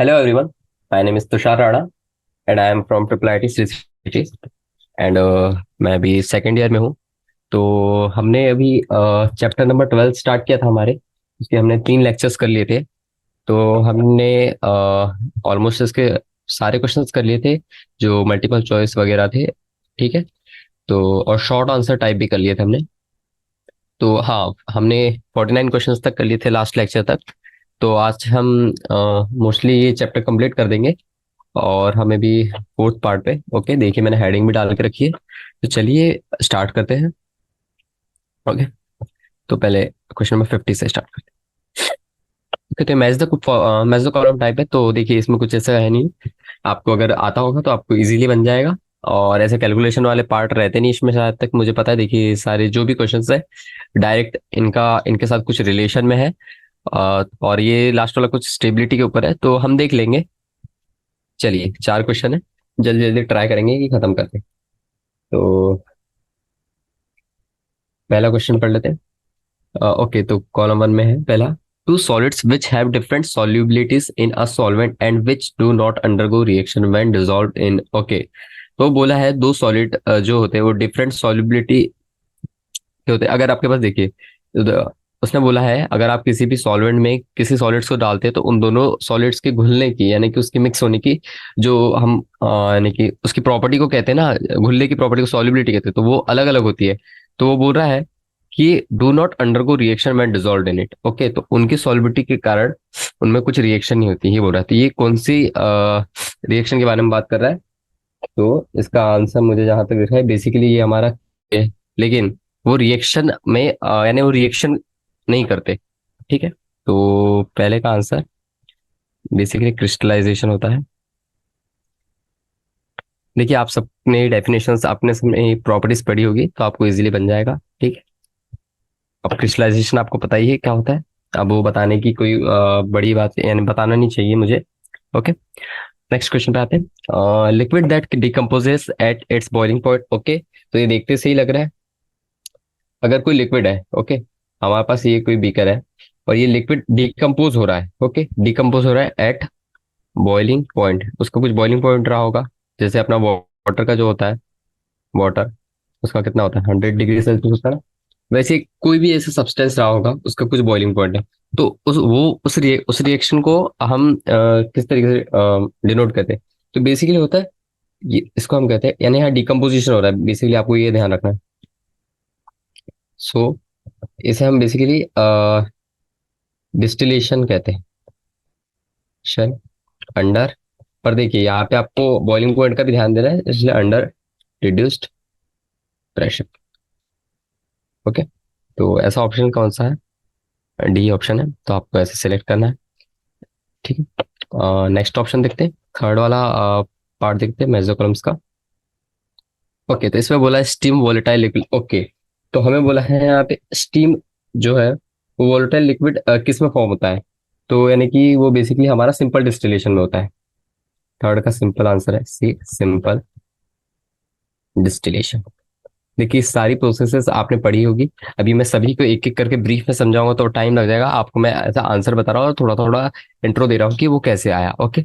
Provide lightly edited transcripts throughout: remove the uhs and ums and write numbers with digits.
Hello everyone, my name is Tushar Rana and I am from Triple IT Cities and मैं अभी second year में हूँ। तो हमने अभी चैप्टर नंबर 12 स्टार्ट किया था हमारे। उसके हमने 3 लेक्चर्स कर लिए थे। तो हमने ऑलमोस्ट इसके सारे क्वेश्चंस कर लिए थे जो मल्टीपल चॉइस वगैरह थे। ठीक है। तो और शॉर्ट आंसर टाइप भी कर लिए थे हमने। तो हाँ, हमने 49 क्वेश्चंस तक कर लिए थे लास्ट लेक्चर तक। तो आज हम मोस्टली ये चैप्टर कंप्लीट कर देंगे और हमें भी फोर्थ पार्ट पे। ओके, देखिए मैंने हेडिंग भी डाल के रखी है। तो चलिए स्टार्ट करते हैं। ओके, तो पहले क्वेश्चन नंबर 50 से स्टार्ट करते हैं। ओके, तो मैच द कॉलम टाइप है। तो देखिए इसमें कुछ ऐसा है नहीं। आपको अगर आता होगा तो आपको इजीली बन जाएगा। और ऐसे कैलकुलेशन वाले पार्ट रहते नहीं इसमें, शायद तक मुझे पता है। देखिए सारे जो भी क्वेश्चंस है डायरेक्ट इनका इनके साथ कुछ रिलेशन में है। और ये लास्ट वाला कुछ स्टेबिलिटी के ऊपर है, तो हम देख लेंगे। चलिए 4 क्वेश्चन है, जल्दी जल्दी ट्राई करेंगे कि खत्म कर दें। तो पहला क्वेश्चन पढ़ लेते हैं। ओके, तो कॉलम 1 में है पहला। Two solids which have different solubilities in a solvent and which do not undergo reaction when dissolved in. Okay, तो बोला है दो सॉलिड जो होते हैं वो डिफरेंट सॉल्युबिलिटी के होते हैं। अगर आपके पास देखिए, उसने बोला है अगर आप किसी भी सॉल्वेंट में किसी सॉलिड्स को डालते हैं तो उन दोनों सॉलिड्स के घुलने की यानी कि उसकी मिक्स होने की जो हम यानी कि उसकी प्रॉपर्टी को कहते हैं ना, घुलने की प्रॉपर्टी को सॉल्युबिलिटी कहते हैं, तो वो अलग अलग होती है। तो वो बोल रहा है कि do not undergo reaction when dissolved in it. Okay, तो उनकी सॉल्युबिलिटी के कारण उनमें कुछ रिएक्शन नहीं होती, ये बोल रहा है। तो ये कौन सी रिएक्शन के बारे में बात कर रहा है? तो इसका आंसर मुझे जहां तक दिख रहा है बेसिकली ये हमारा है। लेकिन वो रिएक्शन में यानी वो रिएक्शन नहीं करते। ठीक है, तो पहले का आंसर बेसिकली क्रिस्टलाइजेशन होता है। देखिए आप सबने डेफिनेशंस आपने सबने प्रॉपर्टीज पढ़ी होगी तो आपको इजीली बन जाएगा। ठीक है, अब क्रिस्टलाइजेशन आपको पता ही है क्या होता है। अब वो बताने की कोई बड़ी बात यानी बताना नहीं चाहिए मुझे। ओके, नेक्स्ट क्वेश्चन पे आते हैं। Liquid that decomposes at its boiling point. Okay, तो ये देखते से ही लग रहा है अगर कोई लिक्विड है। ओके, हमारे पास ये कोई बीकर है और ये लिक्विड डिकम्पोज हो रहा है। ओके, डिकम्पोज हो रहा है एट बॉइलिंग पॉइंट। उसका कुछ बॉइलिंग पॉइंट रहा होगा, जैसे अपना वाटर का जो होता है, वाटर उसका कितना होता है, 100 डिग्री सेल्सियस होता है ना। वैसे कोई भी ऐसा सब्सटेंस रहा होगा उसका कुछ बॉइलिंग पॉइंट है। तो उस रिएक्शन को हम किस तरीके से डिनोट करते हैं? तो बेसिकली होता है ये, इसको हम कहते हैं यानी यहाँ डिकम्पोजिशन हो रहा है। बेसिकली आपको ये ध्यान रखना है। सो इसे हम बेसिकली डिस्टिलेशन कहते हैं। शन अंडर, पर देखिए यहाँ पे आपको बॉइलिंग पॉइंट का भी ध्यान देना है, इसलिए अंडर रिड्यूस्ड प्रेशर। ओके, तो ऐसा ऑप्शन कौन सा है? डी ऑप्शन है, तो आपको ऐसे सिलेक्ट करना है। ठीक है, नेक्स्ट ऑप्शन देखते हैं, थर्ड वाला पार्ट देखते हैं मेसोकॉलम्स का। ओके, तो इसमें बोला है स्टीम वोलेटाइल लिक्विड। ओके, तो हमें बोला है यहाँ पे स्टीम जो है वो वोलेटाइल लिक्विड किस में फॉर्म होता है? तो यानी कि वो बेसिकली हमारा सिंपल डिस्टिलेशन में होता है। थर्ड का सिंपल आंसर है सी, सिंपल डिस्टिलेशन। देखिए सारी प्रोसेसेस आपने पढ़ी होगी। अभी मैं सभी को एक एक करके ब्रीफ में समझाऊंगा तो टाइम लग जाएगा। आपको मैं ऐसा आंसर बता रहा हूँ और थोड़ा थोड़ा इंट्रो दे रहा हूँ कि वो कैसे आया। ओके,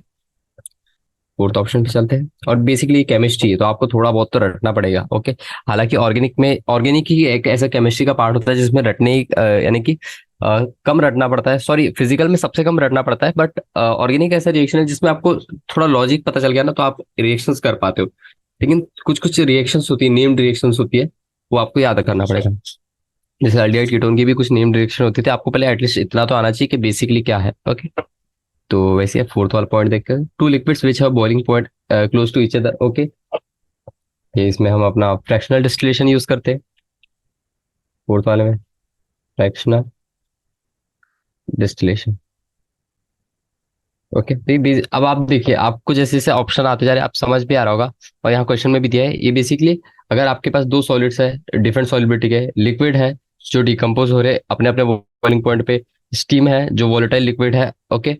फोर्थ ऑप्शन पे चलते हैं। और बेसिकली केमिस्ट्री है तो आपको थोड़ा बहुत तो रटना पड़ेगा। ओके, हालांकि ऑर्गेनिक ही एक ऐसा केमिस्ट्री का पार्ट होता है जिसमें रटने यानी कि कम रटना पड़ता है। सॉरी, फिजिकल में सबसे कम रटना पड़ता है, बट ऑर्गेनिक ऐसा रिएक्शन है जिसमें आपको थोड़ा लॉजिक पता चल गया ना तो आप रिएक्शंस कर पाते हो। लेकिन कुछ कुछ रिएक्शंस होती है, नेम्ड रिएक्शंस होती है, वो आपको याद करना पड़ेगा। जैसे अल्डिहाइड कीटोन की भी कुछ नेम्ड रिएक्शन होती थी, आपको पहले एटलीस्ट इतना तो आना चाहिए कि बेसिकली क्या है। ओके, तो वैसे फोर्थ वाला पॉइंट देखकर two liquids which have boiling point close to each other. Okay, ये इसमें हम अपना फ्रैक्शनल डिस्टिलेशन यूज करते हैं। फोर्थ वाले में फ्रैक्शनल डिस्टिलेशन। ओके, तो अब आप देखिए आपको जैसे जैसे ऑप्शन आते जा रहे हैं आप समझ भी आ रहा होगा। और यहाँ क्वेश्चन में भी दिया है ये बेसिकली अगर आपके पास दो सॉलिड्स है डिफरेंट सॉलिबिलिटी के, लिक्विड है जो डिकम्पोज हो रहे हैं अपने अपने बॉइलिंग पॉइंट पे, स्टीम है जो वोलेटाइल लिक्विड है। ओके,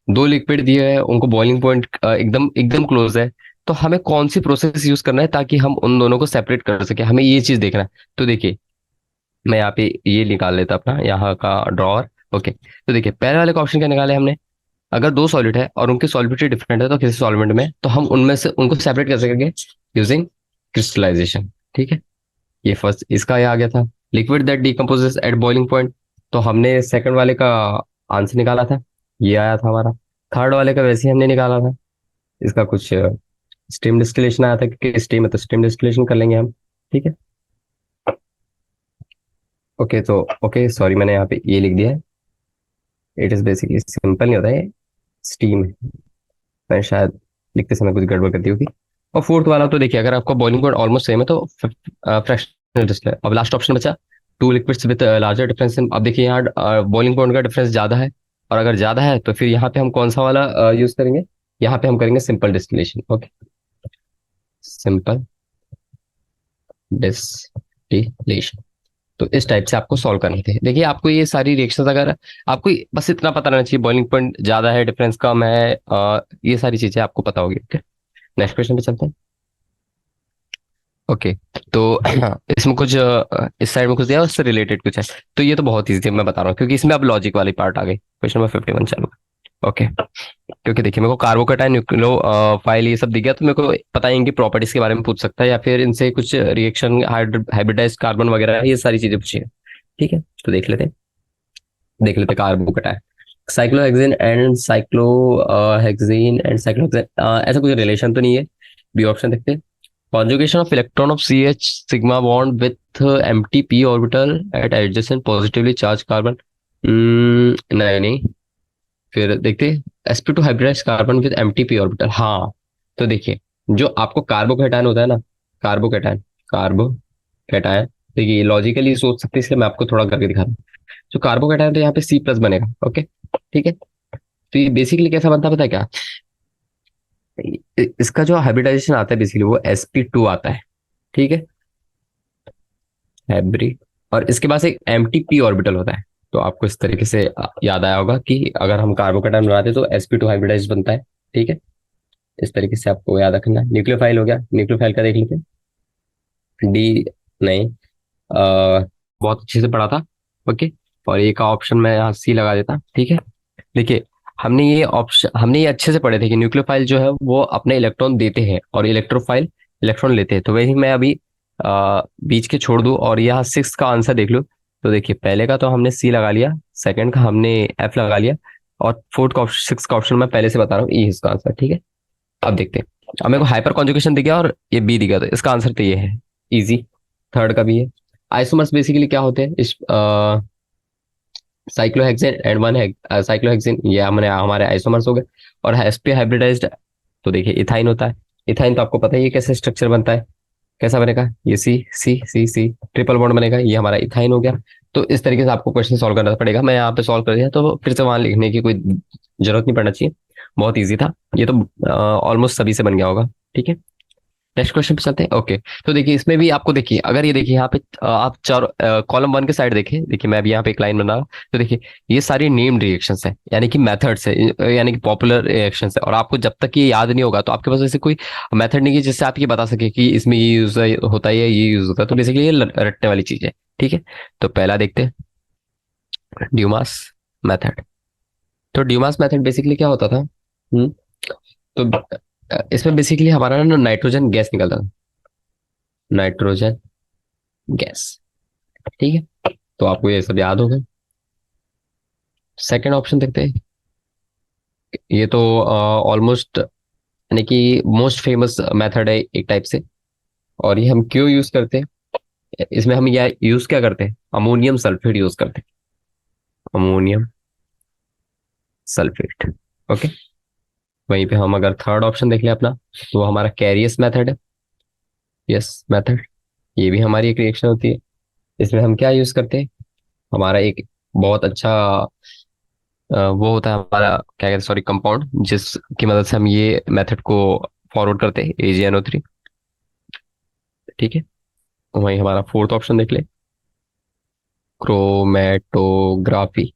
दो लिक्विड दिए हैं उनको बॉइलिंग पॉइंट एकदम एकदम क्लोज है। तो हमें कौन सी प्रोसेस यूज करना है ताकि हम उन दोनों को सेपरेट कर सके, हमें ये चीज देखना है। तो देखिए मैं यहाँ पे ये निकाल लेता अपना यहाँ का ड्रॉअर। ओके, तो देखिए पहले वाले का ऑप्शन क्या निकाले हमने? अगर दो सॉलिड है और उनकी सॉल्युबिलिटी डिफरेंट है तो किसी सॉल्वेंट में, तो हम उनमें से उनको सेपरेट कर सकेंगे यूजिंग क्रिस्टलाइजेशन। ठीक है, ये फर्स्ट इसका ये आ गया था। Liquid that decomposes at boiling point, तो हमने सेकंड वाले का आंसर निकाला था, ये आया था हमारा। थर्ड वाले का वैसे ही हमने निकाला था, इसका कुछ स्टीम डिस्टिलेशन आया था, क्योंकि स्टीम है तो स्टीम डिस्टिलेशन कर लेंगे हम। ठीक है, ओके तो ओके सॉरी, मैंने यहाँ पे ये लिख दिया है। इट इज बेसिकली सिंपल नहीं होता है, स्टीम है। मैंने शायद लिखते समय कुछ गड़बड़ कर दी होगी। और फोर्थ वाला तो देखिए, अगर आपका बॉइलिंग पॉइंट ऑलमोस्ट सेम है तो फ्रैक्शनल डिस्टिल। अब लास्ट ऑप्शन बचा two liquids with larger difference. अब देखिए यहाँ बॉइलिंग पॉइंट का डिफरेंस ज्यादा है, और अगर ज्यादा है तो फिर यहाँ पे हम कौन सा वाला यूज करेंगे, यहाँ पे हम करेंगे simple distillation. Okay, simple distillation. तो इस टाइप से आपको सॉल्व करने थे। देखिए आपको ये सारी रिएक्शंस, अगर आपको बस इतना पता रहना चाहिए, बॉइलिंग पॉइंट ज्यादा है, डिफरेंस कम है, ये सारी चीजें आपको पता होगी। ओके, नेक्स्ट क्वेश्चन पे चलते हैं। ओके, तो इसमें कुछ इस साइड में कुछ दिया, उससे रिलेटेड कुछ है। तो ये तो बहुत ईजी है, मैं बता रहा हूँ, क्योंकि इसमें अब लॉजिक वाली पार्ट आ गई। क्वेश्चन नंबर 51 चलो। ओके, क्योंकि देखिए मेरे को कार्बोकेटाइन न्यूक्लियो फाइल ये सब दिख गया, तो मेरे को पता है इनकी प्रॉपर्टीज के बारे में पूछ सकता है, या फिर इनसे कुछ रिएक्शन हाइब्रिडाइज कार्बन वगैरह ये सारी चीजें पूछिए। ठीक है, तो देख लेते carbocation. Cyclohexane and cyclohexane and cyclohexane, ऐसा कुछ रिलेशन तो नहीं है। बी ऑप्शन देखते हैं। Conjugation of electron of CH sigma bond with empty p orbital at adjacent positively charged carbon। नहीं नहीं, फिर देखते sp2 hybridized carbon with empty p orbital। हाँ, तो देखिए जो आपको कार्बोकेटायन होता है ना, कार्बोकेटायन कार्बोकेटायन, देखिए लॉजिकली सोच सकते हैं, इसलिए मैं आपको थोड़ा करके दिखा रहा हूँ। जो कार्बोकेटायन तो यहाँ पे C प्लस बनेगा। ओके, ठीक है, तो ये बेसिकली कैसा बनता है पता है क्या, इसका जो हाइब्रिडाइजेशन आता है बेसिकली वो sp2 आता है। ठीक है, हाइब्रिड, और इसके पास एक एम्प्टी पी ऑर्बिटल होता है। तो आपको इस तरीके से याद आया होगा कि अगर हम कार्बोकेटाइन बनाते हैं तो sp2 हाइब्रिडाइज बनता है। ठीक है, इस तरीके से आपको याद रखना है। न्यूक्लियोफाइल हो गया, न्यूक्लियोफाइल का देख लेते हैं। डी नहीं, बहुत अच्छे से पढ़ा था। ओके, और ए का ऑप्शन मैं यहाँ सी लगा देता। ठीक है, देखिए हमने ये अच्छे से पढ़े थे कि न्यूक्लियोफाइल जो है वो अपने इलेक्ट्रॉन देते हैं और इलेक्ट्रोफाइल इलेक्ट्रॉन लेते हैं। तो वही मैं अभी बीच के छोड़ दूं और यहाँ सिक्स का आंसर देख लो। तो देखिए पहले का तो हमने सी लगा लिया, सेकंड का हमने एफ लगा लिया, और फोर्थ का सिक्स का ऑप्शन मैं पहले से बता रहा हूँ, ई इसका आंसर। ठीक है, अब देखते हैं। अब मेरे को हाइपर कॉन्जुगेशन दिख गया और ये बी दिख गया, तो इसका आंसर तो ये है, इजी। थर्ड का भी है। आइसोमर्स बेसिकली क्या होते हैं, इस साइक्लोहेक्सेन एंड वन साइक्लोहेक्सेन, ये हमने हमारे आइसोमर्स हो गए। और sp हाइब्रिडाइज्ड, तो देखिए इथाइन होता है। इथाइन तो आपको पता ही है कैसे स्ट्रक्चर बनता है, कैसा बनेगा, ये सी C C C triple bond बनेगा, ये हमारा इथाइन हो गया। तो इस तरीके से आपको क्वेश्चन सॉल्व करना पड़ेगा। मैं यहाँ पे सॉल्व कर दिया, तो फिर से वहां लिखने की कोई जरूरत नहीं पड़ना चाहिए, बहुत ईजी था ये तो, ऑलमोस्ट सभी से बन गया होगा। ठीक है, नेक्स्ट क्वेश्चन पे चलते हैं। ओके, तो देखिए इसमें भी आपको देखिए, अगर ये देखिए यहाँ पे आप चार कॉलम वन के साइड देखिए, देखिए मैं अभी यहाँ पे एक लाइन बना रहा हूँ। तो देखिए ये सारी नेम्ड रिएक्शंस है, यानी कि मेथड्स है, यानी कि पॉपुलर रिएक्शंस है। और आपको जब तक ये याद नहीं होगा तो आपके पास ऐसे कोई मेथड नहीं है जिससे आप ये बता सके कि इसमें ये यूज होता है या ये यूज होता है। तो बेसिकली ये रटने वाली चीज है। ठीक है, तो पहला देखते हैं, ड्यूमास मेथड। तो ड्यूमास मेथड बेसिकली क्या होता था, तो इसमें बेसिकली हमारा ना नाइट्रोजन गैस निकलता था, नाइट्रोजन गैस। ठीक है, तो आपको ये सब याद होगा। सेकंड ऑप्शन देखते हैं, ये तो ऑलमोस्ट यानी कि मोस्ट फेमस मेथड है एक टाइप से। और ये हम क्यों यूज करते हैं, इसमें हम यह यूज क्या करते हैं, अमोनियम सल्फेट यूज करते हैं, अमोनियम सल्फेट। ओके, वहीं पे हम अगर थर्ड ऑप्शन देख लें अपना, तो वो हमारा कैरियस मेथड है, यस मेथड। ये भी हमारी एक रिएक्शन होती है। इसमें हम क्या यूज करते हैं, हमारा एक बहुत अच्छा वो होता है हमारा, क्या कहते हैं, सॉरी, कंपाउंड, जिसकी मदद से हम ये मेथड को फॉरवर्ड करते हैं, AgNO3। ठीक है, वहीं हमारा फोर्थ ऑप्शन देख ले, क्रोमेटोग्राफी।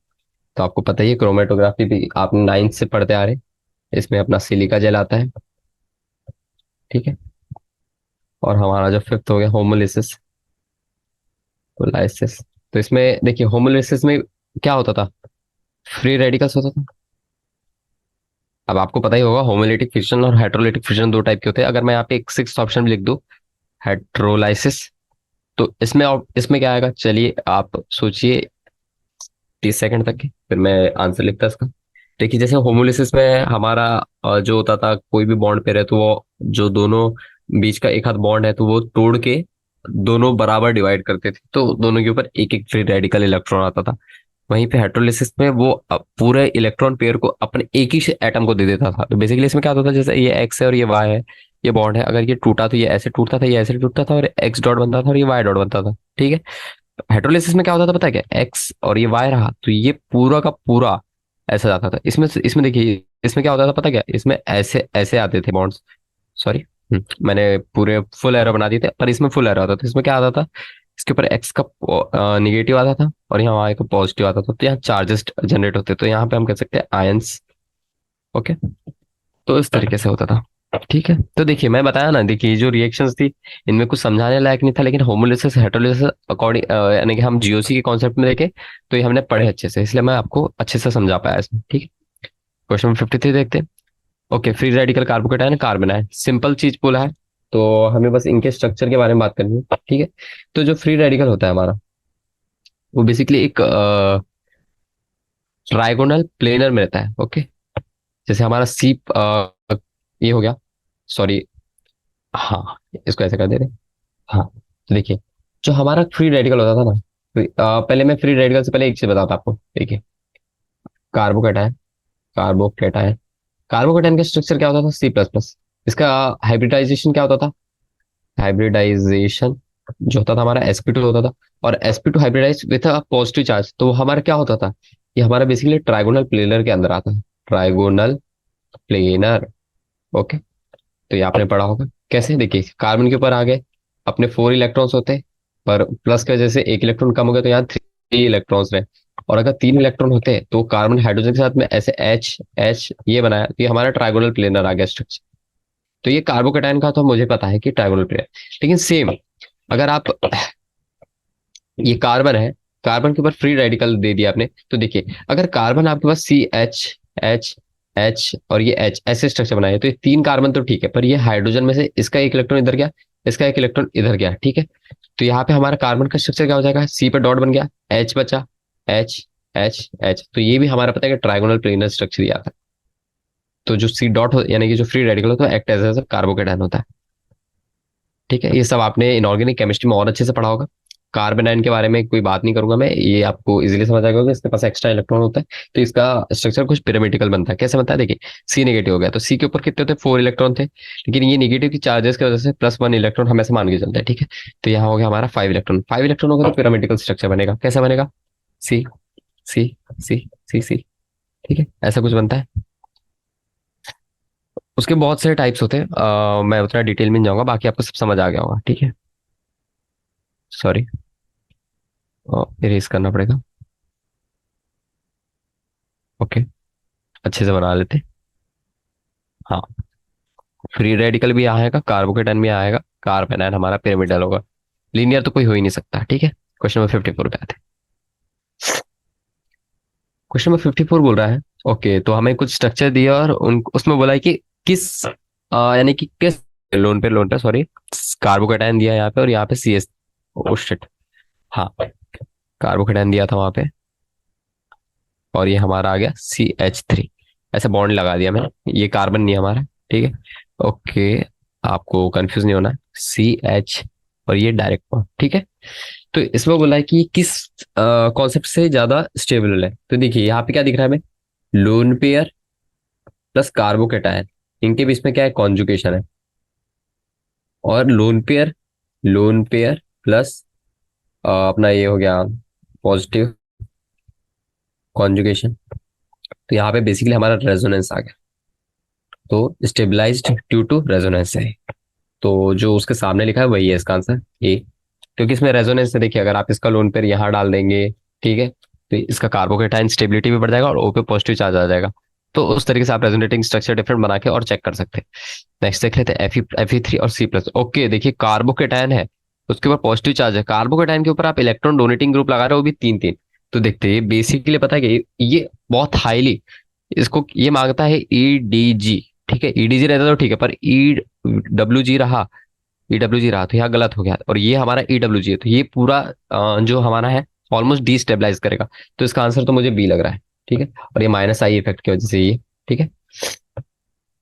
तो आपको पता ही है, क्रोमेटोग्राफी भी आप नाइन्थ से पढ़ते आ रहे हैं। इसमें अपना सिलिका जेल आता है। ठीक है, और हमारा जो फिफ्थ हो गया होमोलिसिस, तो लाइसिस। तो इसमें देखिए होमोलिसिस में क्या होता था, फ्री रेडिकल्स होता था। अब आपको पता ही होगा होमोलिटिक फिशन और हेट्रोलिटिक फिशन दो टाइप के होते हैं। अगर मैं यहाँ पे एक सिक्स ऑप्शन भी लिख दूं, हेट्रोलाइसिस, तो इसमें क्या आएगा, चलिए आप सोचिए 30 सेकंड तक की, फिर मैं आंसर लिखता इसका। देखिए जैसे होमोलिसिस में हमारा जो होता था, कोई भी बॉन्ड पे रहे तो वो जो दोनों बीच का एक हाथ बॉन्ड है तो वो तोड़ के दोनों बराबर डिवाइड करते थे, तो दोनों के ऊपर एक एक फ्री रेडिकल इलेक्ट्रॉन आता था। वहीं पे हेट्रोलिसिस में वो पूरे इलेक्ट्रॉन पेयर को अपने एक ही एटम को दे देता था। तो बेसिकली इसमें क्या होता था, जैसे ये एक्स है और ये वाई है, ये बॉन्ड है, अगर ये टूटा तो ये ऐसे टूटता था, ये ऐसे टूटता था, और एक्स डॉट बनता था और ये वाई डॉट बनता था। ठीक है। हाइड्रोलिसिस में क्या होता था पता है क्या, एक्स और ये वाई रहा तो ये पूरा का पूरा ऐसा जाता था। इसमें देखिए इसमें क्या होता था पता है क्या, इसमें ऐसे ऐसे आते थे बॉन्ड्स। सॉरी, मैंने पूरे फुल एरो बना दिए थे, पर इसमें फुल एरो आता था। इसमें क्या आता था, इसके ऊपर एक्स का निगेटिव आता था और यहाँ वाई का पॉजिटिव आता था, तो यहाँ चार्जेस जनरेट होते, तो यहाँ पे हम कह सकते हैं आयंस। ओके, तो इस तरीके से होता था। ठीक है, तो देखिए मैं बताया ना, देखिए ये जो रिएक्शंस थी इनमें कुछ समझाने लायक नहीं था, लेकिन होमोलिसिस हेटेरोलिसिस अकॉर्डिंग यानी कि हम जीओसी के कॉन्सेप्ट में देखे तो ये हमने पढ़े अच्छे से, इसलिए मैं आपको अच्छे से समझा पाया इसमें। ठीक है, क्वेश्चन नंबर 53 देखते हैं। Okay, free radical carbocation carbon है, सिंपल चीज बोला है, तो हमें बस इनके स्ट्रक्चर के बारे में बात करनी है। ठीक है, तो जो फ्री रेडिकल होता है हमारा, वो बेसिकली एक ट्राइगोनल प्लेनर में रहता है। ओके, जैसे हमारा सी ये हो गया, सॉरी, हाँ, इसको ऐसे कर दे रहे। हाँ, तो देखिए जो हमारा फ्री रेडिकल होता था ना, पहले मैं फ्री रेडिकल से पहले एक चीज बताता आपको। देखिए कार्बोकेटायन, कार्बोकेटायन कार्बोकेटायन का स्ट्रक्चर क्या होता था, C++। इसका हाइब्रिडाइजेशन क्या होता था, हाइब्रिडाइजेशन जो होता था हमारा sp2 होता था, और sp2 hybridise with a positive charge, तो वो हमारा क्या होता था, ये हमारा बेसिकली ट्राइगोनल प्लेनर के अंदर आता है, ट्राइगोनल प्लेनर। ओके, तो ये आपने पढ़ा होगा कैसे। देखिए कार्बन के ऊपर आ गए, अपने 4 इलेक्ट्रॉन्स होते हैं, पर प्लस की वजह से एक इलेक्ट्रॉन कम हो गया, तो यहाँ 3 इलेक्ट्रॉन्स रहे। और अगर 3 इलेक्ट्रॉन होते हैं तो कार्बन हाइड्रोजन के साथ में ऐसे एच एच ये बनाया, तो ये हमारा ट्राइगोनल प्लेनर आ गया स्ट्रक्चर। तो ये कार्बोकेटायन का तो मुझे पता है कि ट्राइगोनल प्लेनर, लेकिन सेम अगर आप, ये कार्बन है, कार्बन के ऊपर फ्री रेडिकल दे दिया आपने, तो देखिए अगर कार्बन आपके पास C H H और ये H ऐसे स्ट्रक्चर बनाए, तो ये 3 कार्बन तो ठीक है, पर ये हाइड्रोजन में से इसका एक इलेक्ट्रॉन इधर गया, इसका एक इलेक्ट्रॉन इधर गया। ठीक है, तो यहाँ पे हमारा कार्बन का स्ट्रक्चर क्या हो जाएगा, C पे डॉट बन गया, H बचा, H H H, तो ये भी हमारा पता है कि ट्राइगोनल प्लेनर स्ट्रक्चर ही आता है। तो जो C डॉट यानी कि जो फ्री रेडिकल होता है एक्ट एज कार्बोकेटायन होता है। ठीक है, ये सब आपने इनऑर्गेनिक केमिस्ट्री में और अच्छे से पढ़ा होगा। कार्बन आयन के बारे में कोई बात नहीं करूंगा मैं, ये आपको इजीली समझ आएगा कि इसके पास एक्स्ट्रा इलेक्ट्रॉन होता है, तो इसका स्ट्रक्चर कुछ पिरामिडिकल बनता है। कैसे बनता है, देखिए सी नेगेटिव हो गया, तो सी के ऊपर कितने थे, 4 इलेक्ट्रॉन थे, लेकिन ये नेगेटिव की चार्जेस की वजह से +1 इलेक्ट्रॉन हमेशा मान के चलते हैं। ठीक है, तो यहाँ हो गया हमारा 5 इलेक्ट्रॉन, 5 इलेक्ट्रॉन होगा तो पिरामिडिकल स्ट्रक्चर बनेगा। कैसा बनेगा, सी सी सी सी सी। ठीक है, ऐसा कुछ बनता है। उसके बहुत सारे टाइप्स होते हैं, मैं उतना डिटेल में नहीं जाऊंगा, बाकी आपको सब समझ आ गया होगा। ठीक है, सॉरी, इरेज करना पड़ेगा। ओके, अच्छे से बना लेते। हाँ, फ्री रेडिकल भी आएगा, कार्बोकेटाइन भी आएगा, कार्बन आयन हमारा पिरामिडल होगा, लीनियर तो कोई हो ही नहीं सकता। ठीक है, क्वेश्चन नंबर 54 पे आते हैं। क्वेश्चन नंबर 54 बोल रहा है, ओके तो हमें कुछ स्ट्रक्चर दिया और उन उसमें बोला है कि किस यानी कि किस लोन पे सॉरी, कार्बोकेटाइन दिया है यहाँ पे और यहाँ पे CS। ओ शिट, हाँ, कार्बोकेटाइन दिया था वहां पे और ये हमारा आ गया CH3, ऐसे बॉन्ड लगा दिया मैंने, ये कार्बन नहीं है हमारा। ठीक है, ओके, आपको कंफ्यूज नहीं होना है, CH और ये डायरेक्ट बॉन्ड। ठीक है, तो इसमें बोला है कि किस कॉन्सेप्ट से ज्यादा स्टेबल है, तो देखिए यहाँ पे क्या दिख रहा है हमें, लोन पेयर प्लस कार्बोकेटायन, इनके बीच में क्या है, कॉन्जुगेशन है, और लोन पेयर प्लस अपना ये हो गया पॉजिटिव कॉन्जुगेशन, तो यहाँ पे बेसिकली हमारा रेजोनेंस आ गया, तो स्टेबलाइज्ड ड्यू टू रेजोनेंस है। तो जो उसके सामने लिखा है वही है इसका आंसर ए, क्योंकि इसमें रेजोनेंस है। देखिए अगर आप इसका लोन पेयर यहाँ डाल देंगे, ठीक है, तो इसका कार्बोकेटाइन स्टेबिलिटी भी बढ़ जाएगा और ओ पे पॉजिटिव चार्ज आ जाएगा, तो उस तरीके से आप रेजोनेटिंग स्ट्रक्चर डिफरेंट बना के और चेक कर सकते हैं। नेक्स्ट देख लेते हैं Fe3 और C+। ओके, देखिए कार्बोकेटाइन है, उसके ऊपर पॉजिटिव चार्ज है, कार्बोकेटाइन के ऊपर आप इलेक्ट्रॉन डोनेटिंग ग्रुप लगा रहे हो, वो भी 3 3। तो देखते हैं बेसिकली पता है कि ये बहुत हाईली इसको ये मांगता है EDG। ठीक है, EDG रहता तो ठीक है, पर EWG रहा, EWG रहा तो यहाँ गलत हो गया, और ये हमारा EWG है, तो ये पूरा जो हमारा है ऑलमोस्ट डिस्टेबलाइज करेगा। तो इसका आंसर तो मुझे बी लग रहा है। ठीक है, और ये -I इफेक्ट की वजह से ये। ठीक है,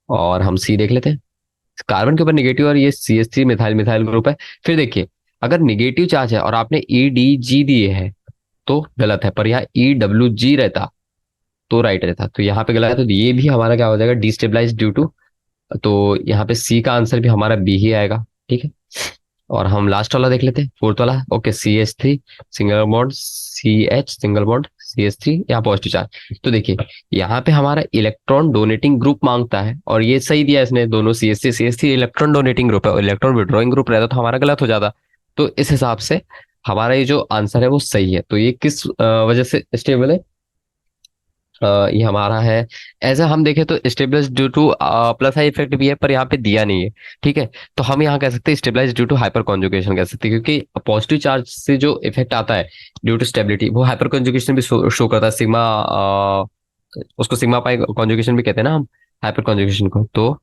और हम सी देख लेते हैं। कार्बन के ऊपर निगेटिव और ये CH3 मिथाइल मिथाइल ग्रुप है। फिर देखिए, अगर निगेटिव चार्ज है और आपने EDG दिए है तो गलत है, पर यहाँ EWG रहता तो राइट रहता, तो यहाँ पे गलत है, तो ये भी हमारा क्या हो जाएगा, डिस्टेबलाइज ड्यू टू। तो यहाँ पे सी का आंसर भी हमारा बी ही आएगा। ठीक है, और हम लास्ट वाला देख लेते हैं, फोर्थ वाला। Okay, CH3 single bond CH single bond CH3, यहाँ पॉजिटिव चार्ज। तो देखिए, यहाँ पे हमारा इलेक्ट्रॉन डोनेटिंग ग्रुप मांगता है, और ये सही दिया इसने, दोनों CH3 इलेक्ट्रॉन डोनेटिंग ग्रुप है, और इलेक्ट्रॉन विड्रॉइंग ग्रुप रहता तो हमारा गलत हो जाता। तो इस हिसाब से हमारा ये जो आंसर है वो सही है। तो ये किस वजह से स्टेबल है, ये हमारा है, ऐसा हम देखें तो stabilise due to +I effect भी है, पर यहाँ पे दिया नहीं है। ठीक है, तो हम यहाँ कह सकते हैं stabilise due to hyperconjugation कह सकते हैं, क्योंकि पॉजिटिव चार्ज से जो इफेक्ट आता है ड्यू टू स्टेबिलिटी, वो हाइपर कॉन्जुगेशन भी शो करता है, सिग्मा, उसको सिग्मा पाई कॉन्जुगेशन भी कहते हैं ना हम, हाइपर कॉन्जुगेशन को। तो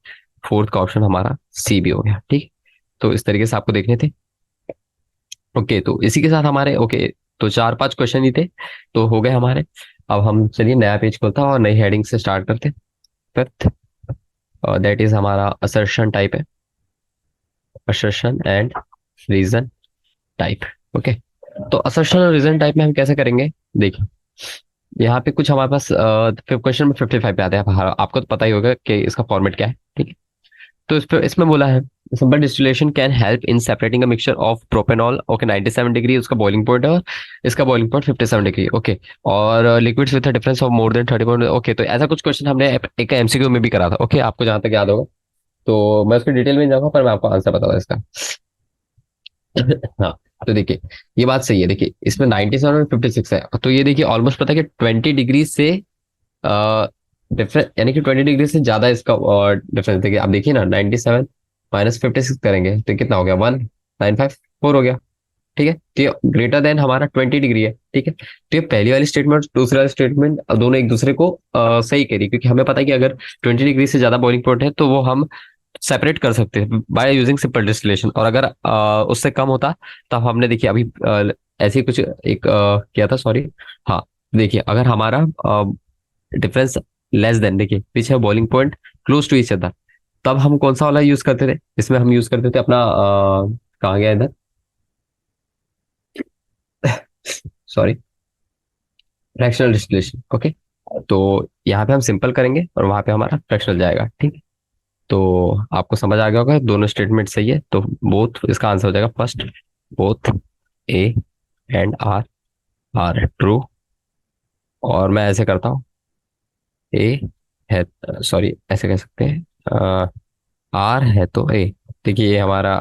फोर्थ का ऑप्शन हमारा सी भी हो गया। ठीक, तो इस तरीके से आपको देखने थे। ओके, तो इसी के साथ हमारे, ओके, तो 4-5 क्वेश्चन ही थे, तो हो गए हमारे। अब हम चलिए नया पेज खोलता हूँ और नई हेडिंग से स्टार्ट करते हैं। फिफ्थ, दैट इज हमारा असर्शन टाइप है, assertion and reason type. Okay, तो असर्शन और रीजन टाइप में हम कैसे करेंगे, देखिए यहाँ पे कुछ हमारे पास क्वेश्चन में 55 पे आते हैं, आपको तो पता ही होगा कि इसका फॉर्मेट क्या है। ठीक है, तो इस पे इसमें बोला है simple distillation can help in separating a mixture of propanol. Okay, 97 degree उसका बॉइलिंग पॉइंट है, और इसका बॉइलिंग पॉइंट 57 डिग्री। ओके, और liquids with difference of more than 30 point. Okay, तो ऐसा कुछ क्वेश्चन हमने एक MCQ में भी करा था। ओके, आपको जहां तक याद होगा, तो मैं उसकी डिटेल में नहीं जाऊंगा, पर मैं आपको आंसर बताऊंगा इसका। हाँ, तो देखिए ये बात सही है। देखिए इसमें 97 और 56 है, तो ये देखिए ऑलमोस्ट पता है कि 20 डिग्री से डिफरेंस, यानी कि 20 डिग्री से ज्यादा इसका डिफरेंस। देखिए आप देखिए ना, 97 -56 करेंगे तो कितना हो गया, 1954 हो गया। ठीक है, तो ये ग्रेटर देन हमारा 20 डिग्री है। ठीक है, तो ये पहली वाली स्टेटमेंट दूसरी वाली स्टेटमेंट दोनों एक दूसरे को सही करी, क्योंकि हमें पता है कि अगर 20 डिग्री से ज्यादा बॉइलिंग पॉइंट है तो वो हम सेपरेट कर सकते हैं बाय यूजिंग सिंपल डिस्टिलेशन, और अगर उससे कम होता तब हमने देखिए अभी ऐसे ही कुछ एक किया था, सॉरी। हाँ, देखिए अगर हमारा डिफरेंस लेस देन, देखिए पीछे boiling point close to each other, तब हम कौन सा वाला यूज करते थे, इसमें हम यूज करते थे अपना कहाँ गया इधर, सॉरी, फ्रैक्शनल डिस्टिलेशन। ओके, तो यहाँ पे हम सिंपल करेंगे और वहां पे हमारा फ्रैक्शनल जाएगा। ठीक है, तो आपको समझ आ गया होगा, दोनों स्टेटमेंट सही है, तो बोथ इसका आंसर हो जाएगा first, both A and R are true. और मैं ऐसे करता हूँ, ए है, सॉरी ऐसे कह सकते हैं, आर है तो ए। देखिए ये हमारा,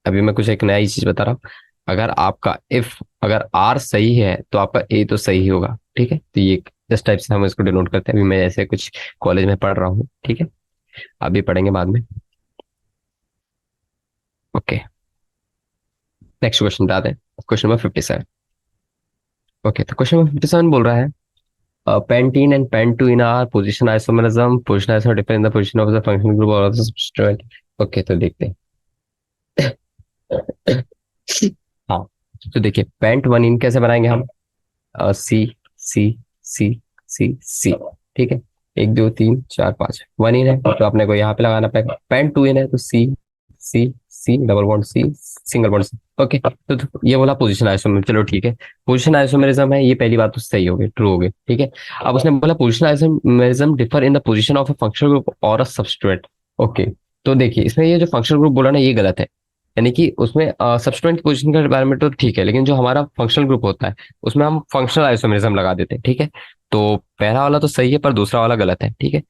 अभी मैं कुछ एक नई चीज बता रहा हूँ, अगर आपका इफ अगर आर सही है तो आपका ए तो सही ही होगा। ठीक है, तो ये इस टाइप से हम इसको डिनोट करते हैं। अभी मैं ऐसे कुछ कॉलेज में पढ़ रहा हूँ। ठीक है, अभी पढ़ेंगे बाद में। ओके, नेक्स्ट क्वेश्चन पे आते हैं, क्वेश्चन नंबर 57। ओके, तो क्वेश्चन नंबर 57 बोल रहा है, pentene and pent2 in our position isomerism, position isomer depend in the position of the functional group or the substrate। Okay, तो देखते हैं। हाँ, तो देखिए पेंट वन इन कैसे बनाएंगे हम, सी सी सी सी सी। ठीक है, 1 2 3 4 5 वन इन है, तो अपने को यहाँ पे लगाना पड़ेगा। पेंट टू इन है तो C C C double bond C single bond C. Okay, तो ये बोला पोजीशन आइसोमेर, चलो ठीक है, पोजीशन आइसोमेरिज्म है, ये पहली बात तो सही हो गई, ट्रू हो गई। ठीक है, अब उसने बोला position isomerism differ in the position of a functional group और अ सबस्ट्रेट। ओके, तो देखिए इसमें ये जो फंक्शनल ग्रुप बोला ना, ये गलत है, यानी कि उसमें सब्सटेंट की पोजीशन का रिक्वायरमेंट तो ठीक है, लेकिन जो हमारा फंक्शनल ग्रुप होता है उसमें हम फंक्शनल आइसोमेरिज्म लगा देते हैं। ठीक है, तो पहला वाला तो सही है पर दूसरा वाला गलत है। ठीक है,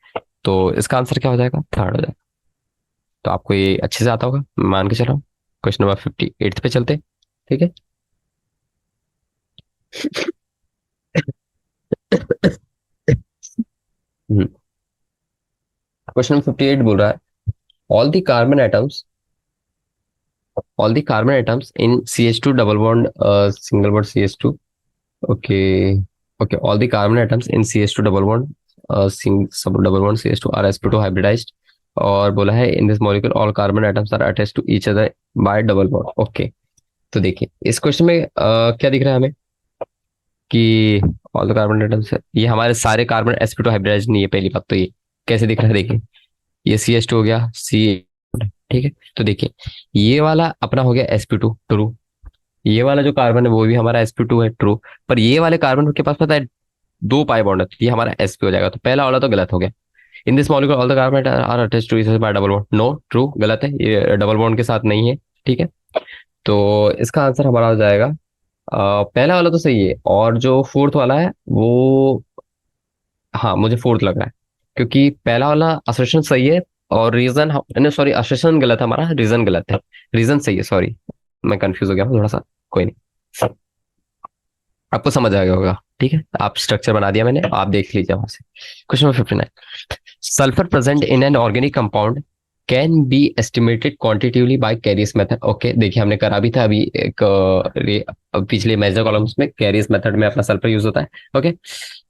तो इसका आंसर क्या हो जाएगा, थर्ड हो जाएगा। तो आपको ये अच्छे से आता होगा, मान के चलो। क्वेश्चन नंबर 58 पे चलते हैं। ठीक है, क्वेश्चन नंबर 58 बोल रहा है, all the carbon atoms all the carbon atoms in CH2 double bond single bond CH2। okay, okay, all the carbon atoms in CH2 double bond सिंग सब double bond CH2 RsP2 hybridised. और बोला है in this molecule all carbon atoms are attached to each other by double bond. Okay, तो देखिए इस question में क्या दिख रहा है हमें कि ऑल द कार्बन एटम्स, ये हमारे सारे कार्बन sp2 हाइब्रिडाइज्ड नहीं है। पहली बात तो ये कैसे दिख रहा है, देखिए ये CH2 हो गया सी, ठीक है। तो देखिए ये वाला अपना हो गया sp2 ट्रू, ये वाला जो कार्बन है वो भी हमारा sp2 है ट्रू, पर ये वाले कार्बन के पास पता है दो पाई बॉन्ड है, तो ये हमारा sp हो जाएगा। तो पहला वाला तो गलत हो गया। In this molecule all the carbon are attached to each other by double bond, no true, गलत है, ये डबल बॉन्ड के साथ नहीं है, ठीक है। तो इसका आंसर हमारा हो जाएगा पहला वाला तो सही है, और जो फोर्थ वाला है वो, हाँ मुझे फोर्थ लग रहा है, क्योंकि पहला वाला असर्शन सही है और रीजन, नहीं सॉरी असर्शन गलत है हमारा, रीजन गलत है। रीजन सही है, सॉरी मैं कंफ्यूज हो गया हूँ थोड़ा सा, कोई नहीं, आपको समझ आ गया होगा, ठीक है। आप स्ट्रक्चर बना दिया मैंने, आप देख लीजिए वहां से। Question number 59, sulphur present in an organic compound can be estimated quantitatively by Carius method. Okay, देखिए हमने करा भी था अभी एक पिछले मेजर कॉलम्स में, कैरियस मेथड में अपना सल्फर यूज होता है। ओके,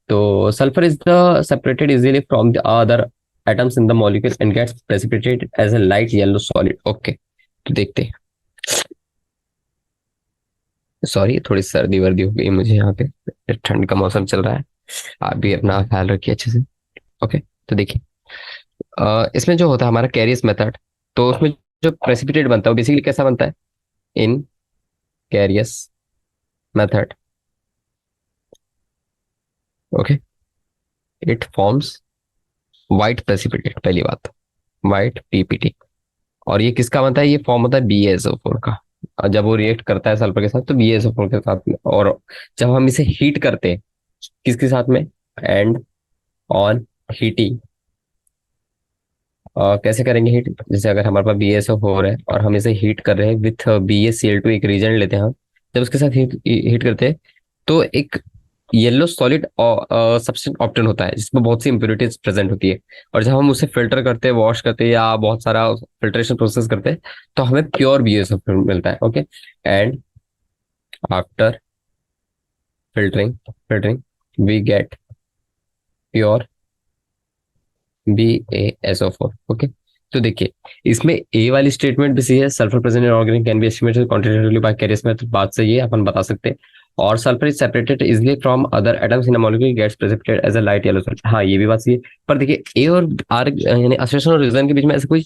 तो sulfur is the separated easily from the other atoms in the molecule and gets precipitated as a light yellow solid. Okay, तो देखते हैं, सॉरी थोड़ी सर्दी वर्दी हो गई मुझे यहाँ पे, ठंड का मौसम चल रहा है, आप भी अपना ख्याल रखिए अच्छे से। ओके, तो देखिए इसमें जो होता है हमारा कैरियस मेथड, तो उसमें जो प्रेसिपिटेट बनता है वो बेसिकली कैसा बनता है, in Carius method, okay, it forms white precipitate, पहली बात व्हाइट पीपीटी। और ये किसका बनता है, ये फॉर्म होता है BaSO4 का। और जब वो रिएक्ट करता है सल्फर के साथ तो BaSO4 के साथ में, और जब हम इसे हीट करते हैं किसके साथ में, एंड ऑन हीटिंग, कैसे करेंगे हीट, जैसे अगर हमारे पास BaSO4 है और हम इसे हीट कर रहे हैं विथ BaCl2, एक रीजन लेते हैं हम, जब उसके साथ हीट हीट करते हैं तो एक येलो सॉलिड सब्सटेंस ऑप्टेन होता है जिसमें बहुत सी इंप्योरिटीज प्रेजेंट होती है। और जब हम उसे फिल्टर करते हैं, वॉश करते हैं या बहुत सारा फिल्ट्रेशन प्रोसेस करते हैं तो हमें प्योर BaSO4 मिलता है। Okay, and after filtering we get pure BaSO4। Okay, तो देखिए इसमें ए वाली स्टेटमेंट भी सही है, sulphur present in organic can be estimated quantitatively by Carius method, बात सही है, अपन बता सकते हैं। और sulphur is separated easily from other atoms in a molecule gets precipitated as a light yellow solid, हाँ ये भी बात सही है। पर देखिए ए और आर यानी असर्शन और रीजन के बीच में ऐसा कोई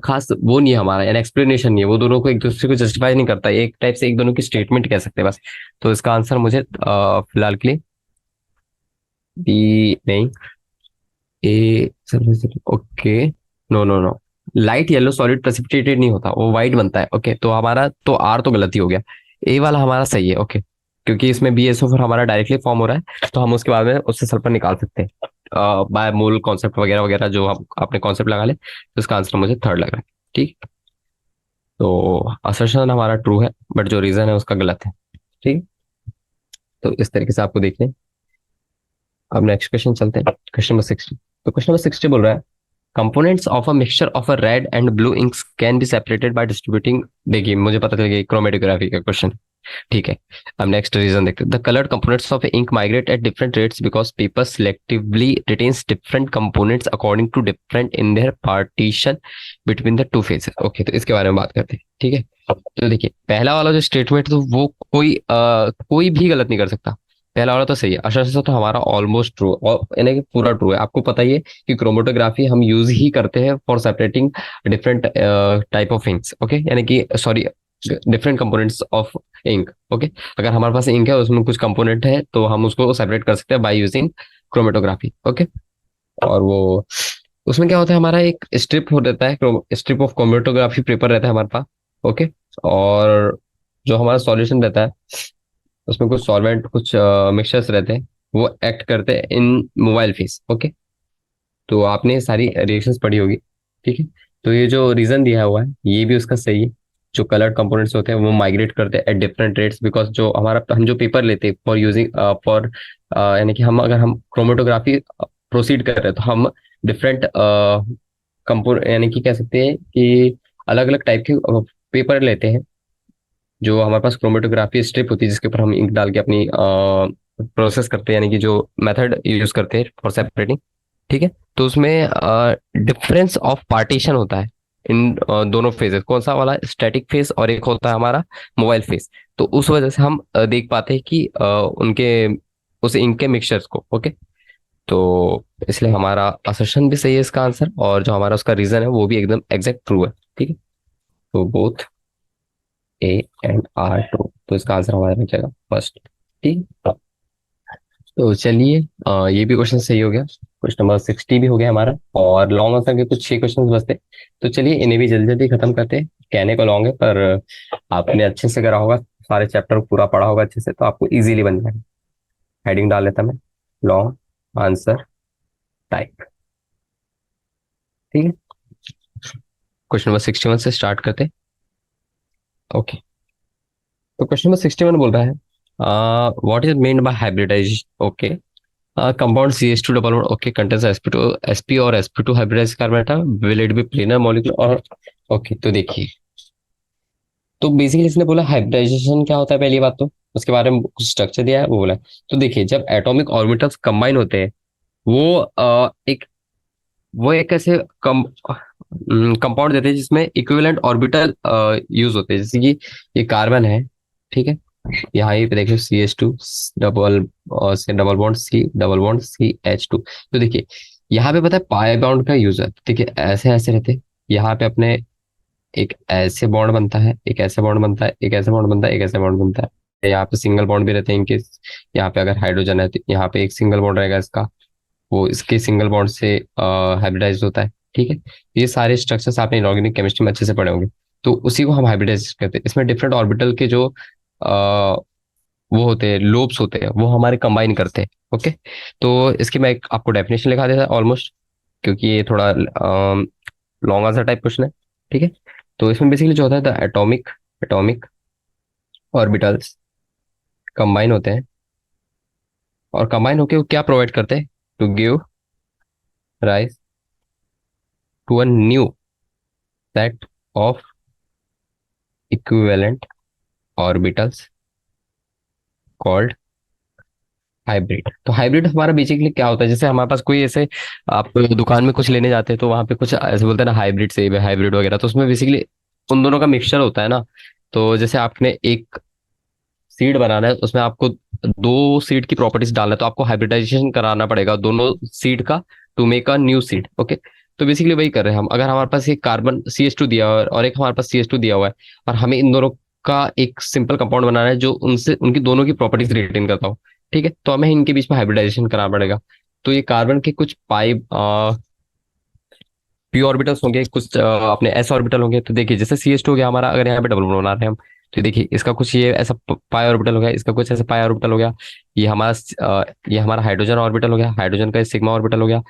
खास वो नहीं है हमारा, यानी एक्सप्लेनेशन नहीं है, वो दोनों को एक दूसरे को जस्टिफाई नहीं करता, एक टाइप से एक दोनों की स्टेटमेंट कह सकते हैं बस। तो इसका आंसर मुझे फिलहाल के लिए बी नहीं, A, okay, no no no, light yellow solid precipitated नहीं होता, वो व्हाइट बनता है। ओके, तो हमारा तो आर तो गलत ही हो गया, ए वाला हमारा सही है। ओके, क्योंकि इसमें BaSO4 हमारा डायरेक्टली फॉर्म हो रहा है तो हम उसके बाद में उससे सल्फर निकाल सकते हैं बाय मोल कॉन्सेप्ट वगैरह वगैरह, जो हम आपने कॉन्सेप्ट लगा ले, तो इसका आंसर मुझे थर्ड लग रहा है, ठीक। तो असर्शन हमारा ट्रू है बट जो रीजन है उसका गलत है, ठीक। तो इस तरीके से आपको देखिए। अब नेक्स्ट क्वेश्चन चलते हैं, क्वेश्चन नंबर 60। तो क्वेश्चन नंबर 60 बोल रहा है components of a mixture of a red and blue inks can be separated bye distributing, देखिए मुझे पता चल गया क्रोमेटोग्राफी का क्वेश्चन, ठीक है। अब नेक्स्ट रीजन देखते हैं, the coloured components of ink migrate at different rates because paper selectively retains different components according to different in their partition between the two phases. Okay, तो इसके बारे में बात करते हैं, ठीक है। तो देखिए पहला वाला जो स्टेटमेंट तो वो कोई भी गलत नहीं कर सकता, पहला वाला तो सही है, अच्छा से तो हमारा ऑलमोस्ट ट्रू, और यानी कि पूरा ट्रू है। आपको पता ही है कि क्रोमेटोग्राफी हम यूज ही करते हैं for separating different type of inks, okay, यानी कि sorry different components of ink. Okay, अगर हमारे पास इंक है उसमें कुछ कंपोनेंट है तो हम उसको सेपरेट कर सकते हैं बाय यूजिंग क्रोमेटोग्राफी। ओके, और वो उसमें क्या होता है, हमारा एक स्ट्रिप हो रहता है, स्ट्रिप ऑफ क्रोमेटोग्राफी पेपर रहता है हमारे पास। ओके, और जो हमारा सॉल्यूशन रहता है उसमें कुछ सॉल्वेंट कुछ मिक्सचर्स रहते हैं, वो एक्ट करते हैं इन मोबाइल फेस। ओके, तो आपने सारी रिएक्शंस पढ़ी होगी, ठीक है। तो ये जो रीजन दिया हुआ है ये भी उसका सही है, जो कलर्ड कंपोनेंट्स होते हैं वो माइग्रेट करते हैं एट डिफरेंट रेट्स बिकॉज जो हमारा हम जो पेपर लेते हैं फॉर यूजिंग फॉर, यानी कि हम अगर हम क्रोमेटोग्राफी प्रोसीड कर रहे हैं तो हम डिफरेंट कंपोनेंट यानी कि कह सकते हैं कि अलग अलग टाइप के पेपर लेते हैं, जो हमारे पास क्रोमेटोग्राफी स्ट्रिप होती है जिसके ऊपर हम इंक डाल के अपनी प्रोसेस करते हैं, यानी कि जो मेथड यूज करते हैं फॉर सेपरेटिंग, ठीक है। तो उसमें डिफरेंस ऑफ पार्टीशन होता है इन दोनों फेजेस, कौन सा वाला, स्टैटिक फेज और एक होता है हमारा मोबाइल फेज। तो उस वजह से हम देख पाते हैं कि उनके उस इनके मिक्सचर्स को। ओके। तो इसलिए हमारा असर्शन भी सही है इसका आंसर, और जो हमारा उसका रीजन है वो भी एकदम एग्जैक्ट ट्रू है। ठीक है। तो both A and R true, तो इसका आंसर हमारा बन जाएगा फर्स्ट। ठीक है। तो चलिए, ये भी क्वेश्चन सही हो गया। क्वेश्चन नंबर 60 भी हो गया हमारा, और लॉन्ग आंसर के कुछ 6 क्वेश्चन बचते। तो चलिए इन्हें भी जल्दी जल्दी खत्म करते हैं। कहने को लॉन्ग है, पर आपने अच्छे से करा होगा, सारे चैप्टर पूरा पढ़ा होगा अच्छे से, तो आपको इजीली बन जाएगा। हेडिंग डाल लेता मैं, लॉन्ग आंसर टाइप। ठीक है। क्वेश्चन नंबर 61 से स्टार्ट करते हैं। ओके। तो क्वेश्चन नंबर 61 बोल रहा है, what is mean by hybridisation. Okay. Compound CH2 double bond, okay, contains sp और sp2 hybridise carbon atom, will it be planar molecule और। ओके, तो देखिए, तो बेसिकली इसने बोला हाइब्रिडाइजेशन क्या होता है, पहली बात तो उसके बारे में कुछ स्ट्रक्चर दिया है वो बोला है। तो देखिए, जब एटॉमिक ऑर्बिटल्स कंबाइन होते हैं, वो एक ऐसे कंपाउंड देते हैं जिसमें इक्विवेलेंट ऑर्बिटल यूज होते हैं। जैसे कि ये कार्बन है, ठीक है, यहाँ पे देखिए CH2 डबल, और से double bond C double bond CH2। तो देखिए यहाँ पे पता है पाई बॉन्ड का यूज है। देखिए ऐसे ऐसे रहते हैं, यहाँ पे अपने एक ऐसे बॉन्ड बनता है, एक ऐसे बॉन्ड बनता है, एक ऐसे बॉन्ड बनता है, एक ऐसे बॉन्ड बनता है। यहाँ पे सिंगल बॉन्ड भी रहते हैं इनके। यहाँ पे अगर हाइड्रोजन है तो यहाँ पे एक सिंगल बॉन्ड रहेगा इसका, वो इसके सिंगल बॉन्ड से हाइब्रिडाइज होता है। ठीक है। ये सारे स्ट्रक्चर्स आपने इनऑर्गेनिक केमिस्ट्री में अच्छे से पढ़े होंगे। तो उसी को हम हाइब्रिडाइज कहते हैं। इसमें डिफरेंट ऑर्बिटल के जो वो होते हैं, लोब्स होते हैं, वो हमारे कंबाइन करते हैं। ओके। तो इसकी मैं एक आपको डेफिनेशन लिखा देता ऑलमोस्ट, क्योंकि ये थोड़ा लॉन्ग आंसर टाइप क्वेश्चन है। ठीक है। तो इसमें बेसिकली जो होता है, the atomic atomic orbitals combine होते हैं, और कंबाइन होके वो क्या प्रोवाइड करते हैं, to give rise to a new set of equivalent orbitals called hybrid. तो हाइब्रिड हमारा बेसिकली क्या होता है, जैसे हमारे पास कोई ऐसे, आप दुकान में कुछ लेने जाते हैं तो वहां पे कुछ ऐसे बोलते हैं ना, हाइब्रिड सेब है, हाइब्रिड वगैरह, तो उसमें बेसिकली उन दोनों का मिक्सचर होता है ना। तो जैसे आपने एक सीड बनाना है, उसमें आपको दो सीड की प्रॉपर्टीज डालना है, तो आपको हाइब्रिडाइजेशन कराना पड़ेगा दोनों सीड का, to make a new seed. Okay. तो बेसिकली वही कर रहे हैं हम। अगर हमारे पास एक कार्बन CH2 दिया हुआ है और एक हमारे पास CH2 दिया हुआ है, और हमें इन दोनों का एक सिंपल कंपाउंड बनाना है जो उनसे उनकी दोनों की प्रॉपर्टीज रिटेन करता हो, ठीक है, तो हमें इनके बीच में हाइब्रिडाइजेशन कराना पड़ेगा। तो ये कार्बन के कुछ पाई पी ऑर्बिटल्स होंगे, कुछ अपने S ऑर्बिटल होंगे। तो देखिए जैसे CH2 हो गया हमारा, अगर यहाँ पे डबल बना रहे हैं हम, तो देखिए इसका कुछ ये ऐसा पाई ऑर्बिटल हो गया, इसका कुछ ऐसा पाई ऑर्बिटल हो गया। ये हमारा हाइड्रोजन ऑर्बिटल हो गया, हाइड्रोजन का सिग्मा ऑर्बिटल हो गया।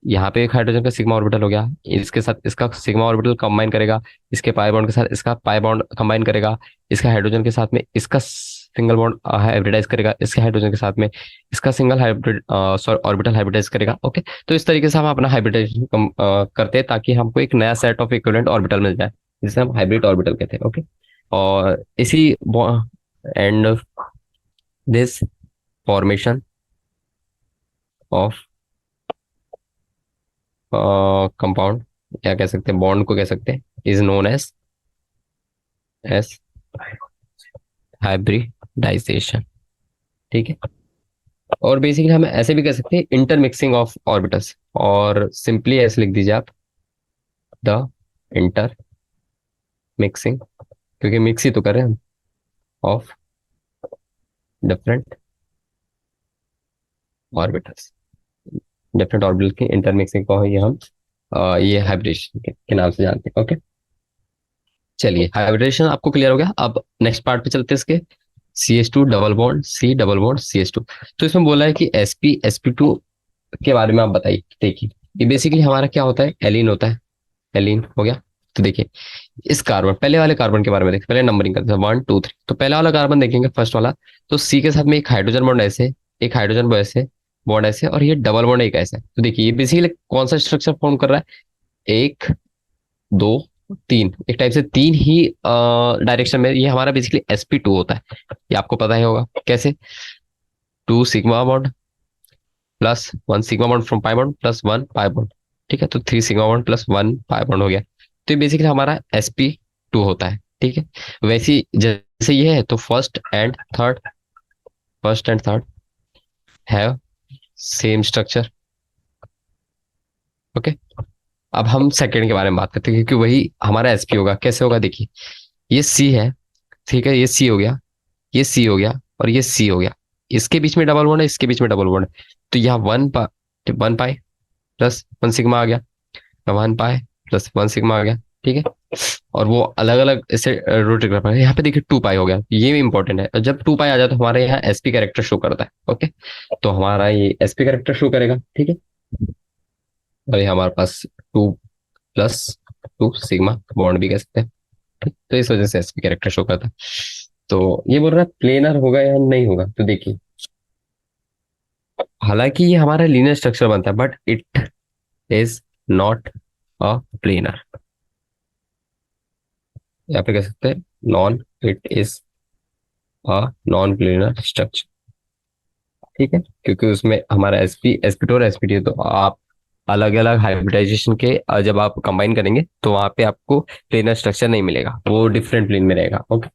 यहाँ पे एक हाइड्रोजन का सिग्मा ऑर्बिटल हो गया, इसके साथ इसका सिग्मा ऑर्बिटल कंबाइन करेगा, इसके पाई बॉन्ड के साथ इसका पाई बॉन्ड कंबाइन करेगा, इसके हाइड्रोजन के साथ में इसका सिंगल बॉन्ड हाइब्रिडाइज करेगा, इसके हाइड्रोजन के साथ में इसका सिंगल हाइब्रिड ऑर्बिटल हाइब्रिडाइज करेगा। ओके। तो इस तरीके से हम अपना हाइब्रिडाइजेशन करते हैं, ताकि हमको एक नया सेट ऑफ इक्विवेलेंट ऑर्बिटल मिल जाए, जिसे हम हाइब्रिड ऑर्बिटल कहते हैं। ओके। और इसी and this formation of compound, क्या कह सकते हैं, बॉन्ड को कह सकते हैं, इज नोन एस हाइब्रिडाइजेशन। ठीक है। और बेसिकली हम ऐसे भी कह सकते हैं, इंटरमिक्सिंग ऑफ ऑर्बिटल्स, और सिंपली ऐसे लिख दीजिए आप, द इंटर मिक्सिंग, क्योंकि मिक्स ही तो कर रहे हैं हम, of different orbitals, different orbital की इंटरमिक्सिंग को ही हम ये हाइब्रिडेशन के नाम से जानते हैं। ओके। चलिए, हाइब्रिडेशन आपको क्लियर हो गया। अब नेक्स्ट पार्ट पे चलते हैं इसके। CH2 double bond C double bond CH2। तो इसमें बोला है कि sp sp2 के बारे में आप बताइए। देखिए ये बेसिकली हमारा क्या होता है, एलिन होता है। एलिन हो गया। तो देखिए इस कार्बन, पहले वाले कार्बन के बारे में देखते, पहले नंबरिंग करते हैं 1 2 3। तो पहला वाला कार्बन देखेंगे, फर्स्ट वाला, तो C के साथ में एक हाइड्रोजन बॉन्ड ऐसे, एक हाइड्रोजन बॉन्ड ऐसे, बॉन्ड ऐसे, और ये डबल बॉन्ड एक ऐसे। तो देखिए ये बेसिकली कौन सा स्ट्रक्चर फॉर्म कर रहा है, 1 2 3, एक टाइप से तीन ही डायरेक्शन में। ये हमारा बेसिकली sp2 होता है। ये आपको पता ही होगा कैसे, 2 sigma bond, plus 1 sigma bond from pi bond plus 1 pi bond, ठीक है। तो 3 sigma bond plus 1 pi bond हो गया। तो ये बेसिकली हमारा sp2 होता है, ठीक है। वैसे ही जैसे ये है तो first and third have same structure, okay. अब हम सेकंड के बारे में बात करते हैं, क्योंकि वही हमारा sp होगा। कैसे होगा देखिए, ये c है, ठीक है, ये c हो गया, ये c हो गया और ये c हो गया। इसके बीच में डबल बॉन्ड है, इसके बीच में डबल बॉन्ड है, तो यहाँ 1 पाई प्लस 1 सिग्मा आ गया, 1 पाई प्लस 1 सिग्मा आ गया, ठीक है। और वो अलग अलग ऐसे रोटेट कर पा रहे हैं। यहाँ पे देखिए 2 पाई हो गया, ये भी इंपॉर्टेंट है। और जब 2 पाई आ जाए तो हमारे यहाँ एसपी कैरेक्टर शो करता है, ओके। तो हमारा ये एसपी कैरेक्टर शो करेगा, ठीक है। और ये हमारे पास 2 प्लस 2 सिग्मा बॉन्ड भी कह सकते हैं, ठीक? तो इस वजह से एसपी कैरेक्टर शो करता है। तो ये बोल रहा है प्लेनर होगा या नहीं होगा, तो देखिए, हालांकि ये हमारा लीनियर स्ट्रक्चर बनता है, but it is not a planar. यहाँ पे कह सकते हैं non it is a non planar structure, ठीक है। क्योंकि उसमें हमारा sp2 और sp2 तो आप अलग अलग हाइब्रिडाइजेशन के जब आप कंबाइन करेंगे तो वहां पे आपको प्लेनर स्ट्रक्चर नहीं मिलेगा, वो डिफरेंट प्लेन में रहेगा, ओके।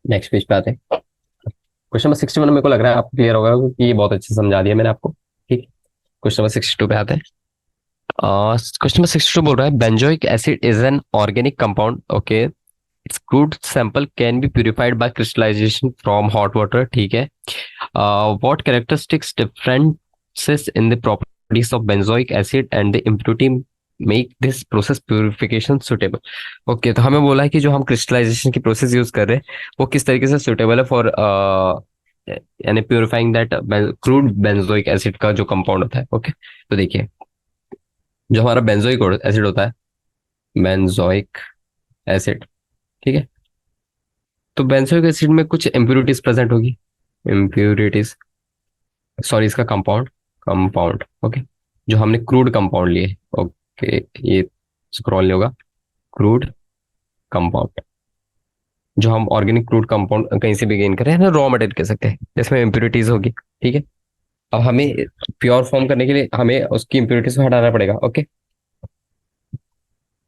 नेक्स्ट पेज पे आते हैं। क्वेश्चन नंबर 61 मेरे को लग रहा है आपको क्लियर होगा, क्योंकि ये बहुत अच्छे से समझा दिया मैंने आपको, ठीक। क्वेश्चन नंबर 62 पे आते हैं। क्वेश्चन नंबर 62 बोल रहा है benzoic acid is an organic compound, okay. Its crude sample can be purified by crystallisation from hot water, ठीक है। What characteristics differences in the properties of benzoic acid and the impurity make this process purification suitable? Okay, तो हमें बोला है कि जो हम crystallisation की प्रोसेस यूज कर रहे हैं वो किस तरीके से सुटेबल है फॉर यानी purifying that crude benzoic acid का जो कंपाउंड होता है, ओके। तो देखिए, जो हमारा बेंजोइक एसिड होता है, बेंजोइक एसिड, ठीक है। तो बेंजोइक एसिड में कुछ इम्प्यूरिटीज प्रेजेंट होगी, इम्प्यूरिटीज, सॉरी, इसका कंपाउंड, कंपाउंड, ओके। जो हमने क्रूड कंपाउंड लिए, ओके, ये स्क्रॉल नहीं होगा, क्रूड कंपाउंड। जो हम ऑर्गेनिक क्रूड कंपाउंड कहीं से भी गेन करें, हम रॉ मटेरियल कह सकते हैं, जिसमें इम्प्योरिटीज होगी, ठीक है। अब हमें प्योर फॉर्म करने के लिए हमें उसकी इम्प्योरिटीज को हटाना पड़ेगा, ओके।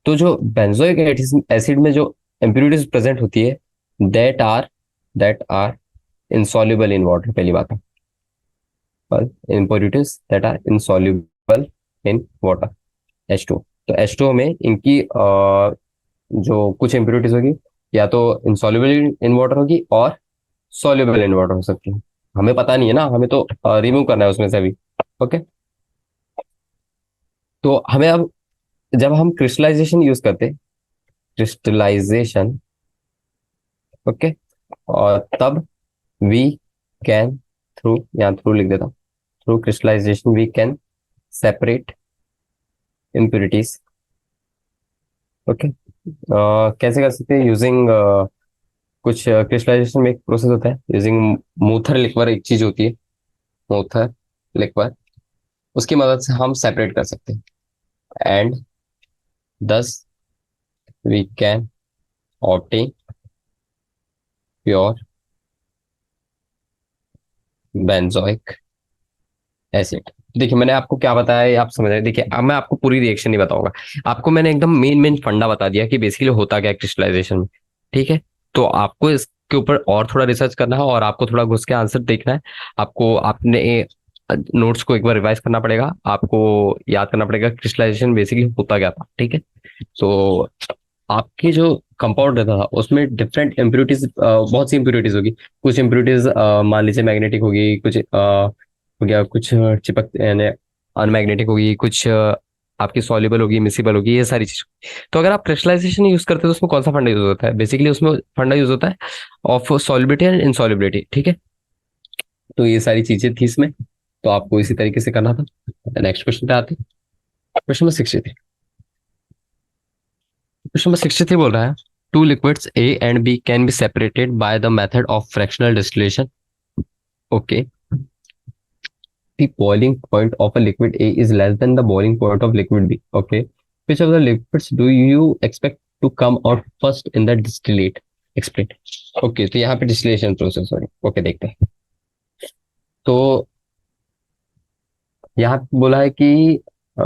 तो जो बेंजोइक एसिड में जो इम्प्योरिटीज प्रेजेंट होती है, that are insoluble in water, पहली बात है। Impurities that are insoluble in water, H2। तो H2 में इनकी जो कुछ इम्प्योरिटीज होगी, या तो इनसॉल्युबल इन वाटर होगी और सॉल्युबल इन वाटर हो सकती है। हमें पता नहीं है ना, हमें तो रिमूव करना है उसमें से अभी, ओके। तो हमें अब जब हम क्रिस्टलाइजेशन यूज करते हैं, क्रिस्टलाइजेशन, ओके, और तब वी कैन, थ्रू, यहाँ थ्रू लिख देता हूँ, through crystallisation we can separate impurities, okay. कैसे कर सकते हैं, यूजिंग कुछ क्रिस्टलाइजेशन में एक प्रोसेस होता है यूजिंग मूथर लिक्वर, एक चीज होती है मूथर लिक्वर, उसकी मदद से हम सेपरेट कर सकते हैं। And thus we can obtain pure benzoic acid. देखिए, मैंने आपको क्या बताया है आप समझ रहे हैं। देखिए, अब मैं आपको पूरी रिएक्शन नहीं बताऊंगा, आपको मैंने एकदम मेन मेन फंडा बता दिया कि बेसिकली होता क्या है क्रिस्टलाइजेशन में, ठीक है। तो आपको इसके ऊपर और थोड़ा रिसर्च करना है और आपको थोड़ा घुस के आंसर देखना है। आपको अपने नोट्स को एक बार रिवाइज करना पड़ेगा, आपको याद करना पड़ेगा क्रिस्टलाइजेशन बेसिकली होता क्या था, ठीक है। तो आपकी जो कंपाउंड रहता था उसमें डिफरेंट इम्प्योरिटीज, बहुत सी इम्प्योरिटीज होगी। कुछ इम्प्योरिटीज मान लीजिए मैग्नेटिक होगी, कुछ हो गया, कुछ चिपक यानी अनमैग्नेटिक होगी, कुछ आपकी सॉल्युबल होगी, मिसिबल होगी, ये सारी चीज। तो अगर आप क्रिस्टलाइजेशन यूज करते हैं तो उसमें कौन सा फंडा यूज होता है, बेसिकली उसमें फंडा यूज होता है ऑफ सॉल्युबिलिटी एंड इनसॉल्युबिलिटी, ठीक है। तो ये सारी चीजें थी इसमें, तो आपको इसी तरीके से करना था। नेक्स्ट क्वेश्चन पे आते हैं। क्वेश्चन नंबर 63, क्वेश्चन नंबर 63 बोल रहा है two liquids A and B can be separated by the method of fractional distillation, okay. The boiling point of a liquid A is less than the boiling point of liquid B. Okay. Which of the liquids do you expect to come out first in the distillate? Explain. Okay, तो यहाँ पे distillation process, sorry. Okay, देखते हैं। तो यहाँ पे बोला है कि अ,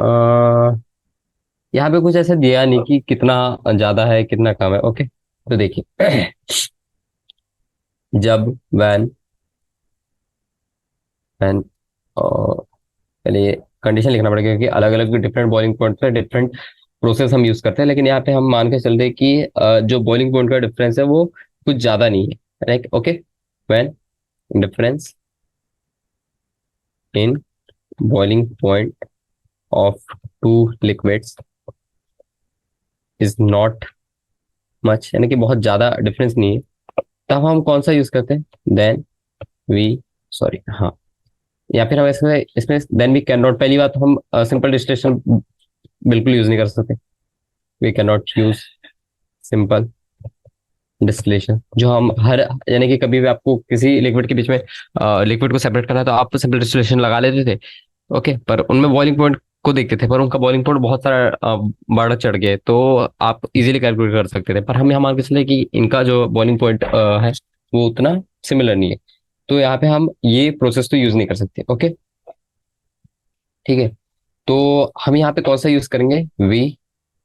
यहाँ पे कुछ ऐसा दिया नहीं कि कितना ज्यादा है कितना कम है। ओके, तो देखिए जब वैन वैन पहले ये कंडीशन लिखना पड़ेगा, क्योंकि अलग अलग डिफरेंट बॉइलिंग पॉइंट पे डिफरेंट प्रोसेस हम यूज करते हैं, लेकिन यहाँ पे हम मान के चलते हैं कि जो बॉइलिंग पॉइंट का डिफरेंस है वो कुछ ज्यादा नहीं है। Like okay, when difference in boiling point of two liquids is not much, यानी कि बहुत ज्यादा डिफरेंस नहीं है, तब हम कौन सा यूज करते हैं? देन वी सॉरी हाँ, या फिर हम इसमें इसमें देन वी कैन नॉट, पहली बात तो हम सिंपल डिस्टिलेशन बिल्कुल यूज नहीं कर सकते। We can not use simple distillation, जो हम हर, यानी कि कभी भी आपको किसी लिक्विड के बीच में लिक्विड को सेपरेट करना है तो आप सिंपल डिस्टिलेशन लगा लेते थे। ओके, पर उनमें बॉइलिंग पॉइंट को देखते थे, पर उनका बॉइलिंग पॉइंट बहुत सारा बढ़ चढ़ गए, तो आप इजीली कैलकुलेट कर सकते थे। पर हम यहाँ मान के चले कि इनका जो बॉइलिंग पॉइंट है वो उतना सिमिलर नहीं है, तो यहाँ पे हम ये प्रोसेस तो यूज नहीं कर सकते। ओके, ठीक है, तो हम यहाँ पे कौन सा यूज करेंगे? We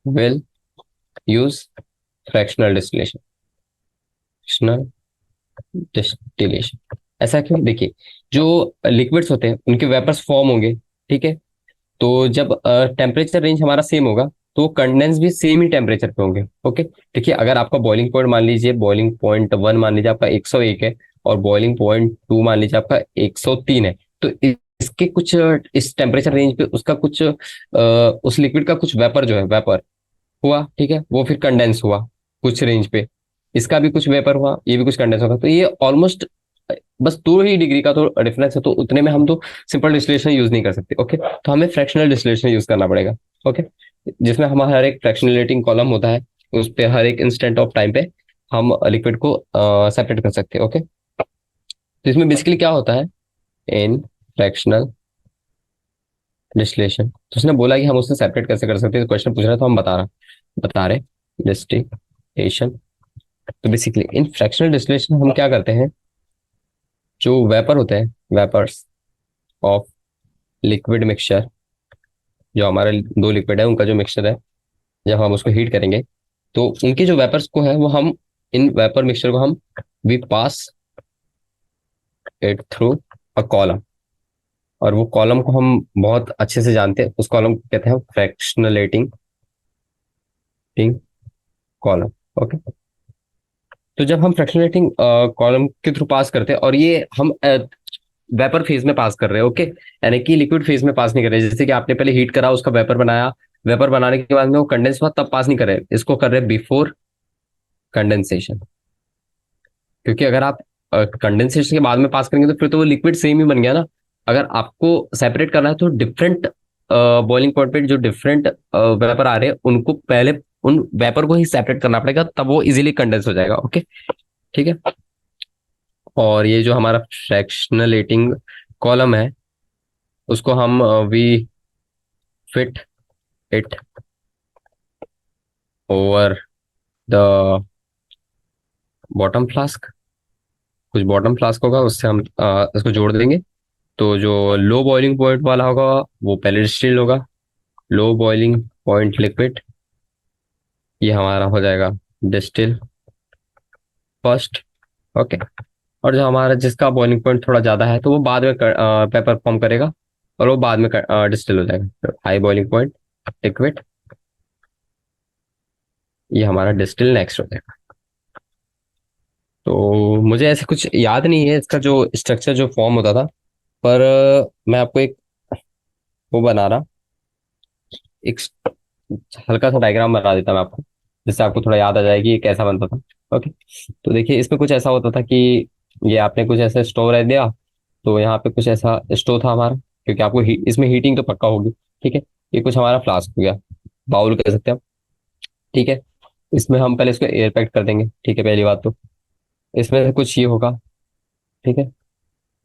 will use fractional distillation. Fractional distillation ऐसा क्यों? देखिए, जो लिक्विड्स होते हैं उनके वेपर्स फॉर्म होंगे, ठीक है, तो जब टेम्परेचर रेंज हमारा सेम होगा तो कंडेंस भी सेम ही टेम्परेचर पे होंगे। ओके, देखिए अगर आपका बॉइलिंग पॉइंट मान लीजिए, बॉइलिंग पॉइंट वन मान लीजिए आपका 101 है, और बॉइलिंग पॉइंट टू मान लीजिए आपका 103 है, तो इसके कुछ इस टेम्परेचर रेंज पे उसका कुछ उस लिक्विड का कुछ वेपर जो है वेपर हुआ, ठीक है, वो फिर कंडेंस हुआ कुछ रेंज पे, इसका भी कुछ वेपर हुआ, ये भी कुछ कंडेंस होगा, तो ये ऑलमोस्ट बस 2 ही डिग्री का तो डिफरेंस है, तो उतने में हम तो सिंपल डिस्टिलेशन यूज नहीं कर सकते। ओके, तो हमें फ्रैक्शनल डिस्टिलेशन यूज करना पड़ेगा। ओके, जिसमें हमारा हर एक फ्रैक्शनलेटिंग कॉलम होता है, उस पे हर एक इंस्टेंट ऑफ टाइम पे हम लिक्विड को सेपरेट कर सकते हैं। ओके, तो इसमें बेसिकली क्या होता है? इन फ्रैक्शनल डिस्टिलेशन, तो उसने बोला कि हम उससे सेपरेट कैसे कर सकते हैं, क्वेश्चन पूछ रहा है तो हम बता रहे डिस्टिलेशन। तो बेसिकली इन फ्रैक्शनल डिस्टिलेशन हम क्या करते हैं, जो वेपर होते हैं, वेपर्स ऑफ लिक्विड मिक्सचर, जो हमारा दो लिक्विड है उनका जो मिक्सचर है, जब हम उसको हीट करेंगे तो उनके जो वेपर्स को है वो हम, इन वेपर मिक्सचर को हम we pass it through a column, और वो कॉलम को हम बहुत अच्छे से जानते हैं, उस कॉलम को कहते हैं फ्रैक्शनलेटिंग कॉलम। ओके, तो जब हम फ्रैक्शनलेटिंग कॉलम के थ्रू पास करते हैं, और ये हम वेपर फेज में पास कर रहे हैं, ओके, यानी कि लिक्विड फेज में पास नहीं कर रहे, जैसे कि आपने पहले हीट करा, उसका वेपर बनाया, वेपर बनाने के बाद में वो कंडेंस हुआ, तब पास नहीं कर रहे, इसको कर रहे बिफोर कंडेंसेशन, क्योंकि अगर आप कंडेंसेशन के बाद में पास करेंगे तो फिर तो वो लिक्विड सेम ही बन गया ना। अगर आपको सेपरेट करना है तो डिफरेंट बॉइलिंग पॉइंट पे जो डिफरेंट वेपर आ रहे हैं उनको पहले, उन वेपर को ही सेपरेट करना पड़ेगा, तब वो इजीली कंडेंस हो जाएगा। ओके, ठीक है, और ये जो हमारा फ्रैक्शनलेटिंग कॉलम है उसको हम we fit it over the bottom flask, कुछ बॉटम फ्लास्क होगा उससे हम इसको जोड़ देंगे, तो जो लो बॉइलिंग पॉइंट वाला होगा वो पहले डिस्टिल होगा, लो बॉइलिंग पॉइंट लिक्विड, ये हमारा हो जाएगा डिस्टिल फर्स्ट। ओके, और जो हमारा जिसका बॉइलिंग पॉइंट थोड़ा ज्यादा है तो वो बाद में पेपर फॉर्म करेगा, और वो बाद में डिस्टिल हो जाएगा, हाई बॉइलिंग पॉइंट लिक्विड, ये हमारा डिस्टिल नेक्स्ट हो जाएगा। तो मुझे ऐसे कुछ याद नहीं है इसका जो स्ट्रक्चर जो फॉर्म होता था, पर मैं आपको एक वो बना रहा, एक हल्का सा डायग्राम बना देता मैं आपको, जिससे आपको थोड़ा याद आ जाएगी ये कैसा बनता था। ओके, तो देखिए इसमें कुछ ऐसा होता था कि ये आपने कुछ ऐसा स्टोव रख दिया, तो यहाँ पे कुछ ऐसा स्टोव था हमारा, क्योंकि आपको इसमें हीटिंग तो पक्का होगी, ठीक है, ये कुछ हमारा फ्लास्क हो गया, बाउल कह सकते हैं हम, ठीक है, इसमें हम पहले इसको एयर पैक कर देंगे, ठीक है, पहली बात तो इसमें से कुछ ये होगा, ठीक है,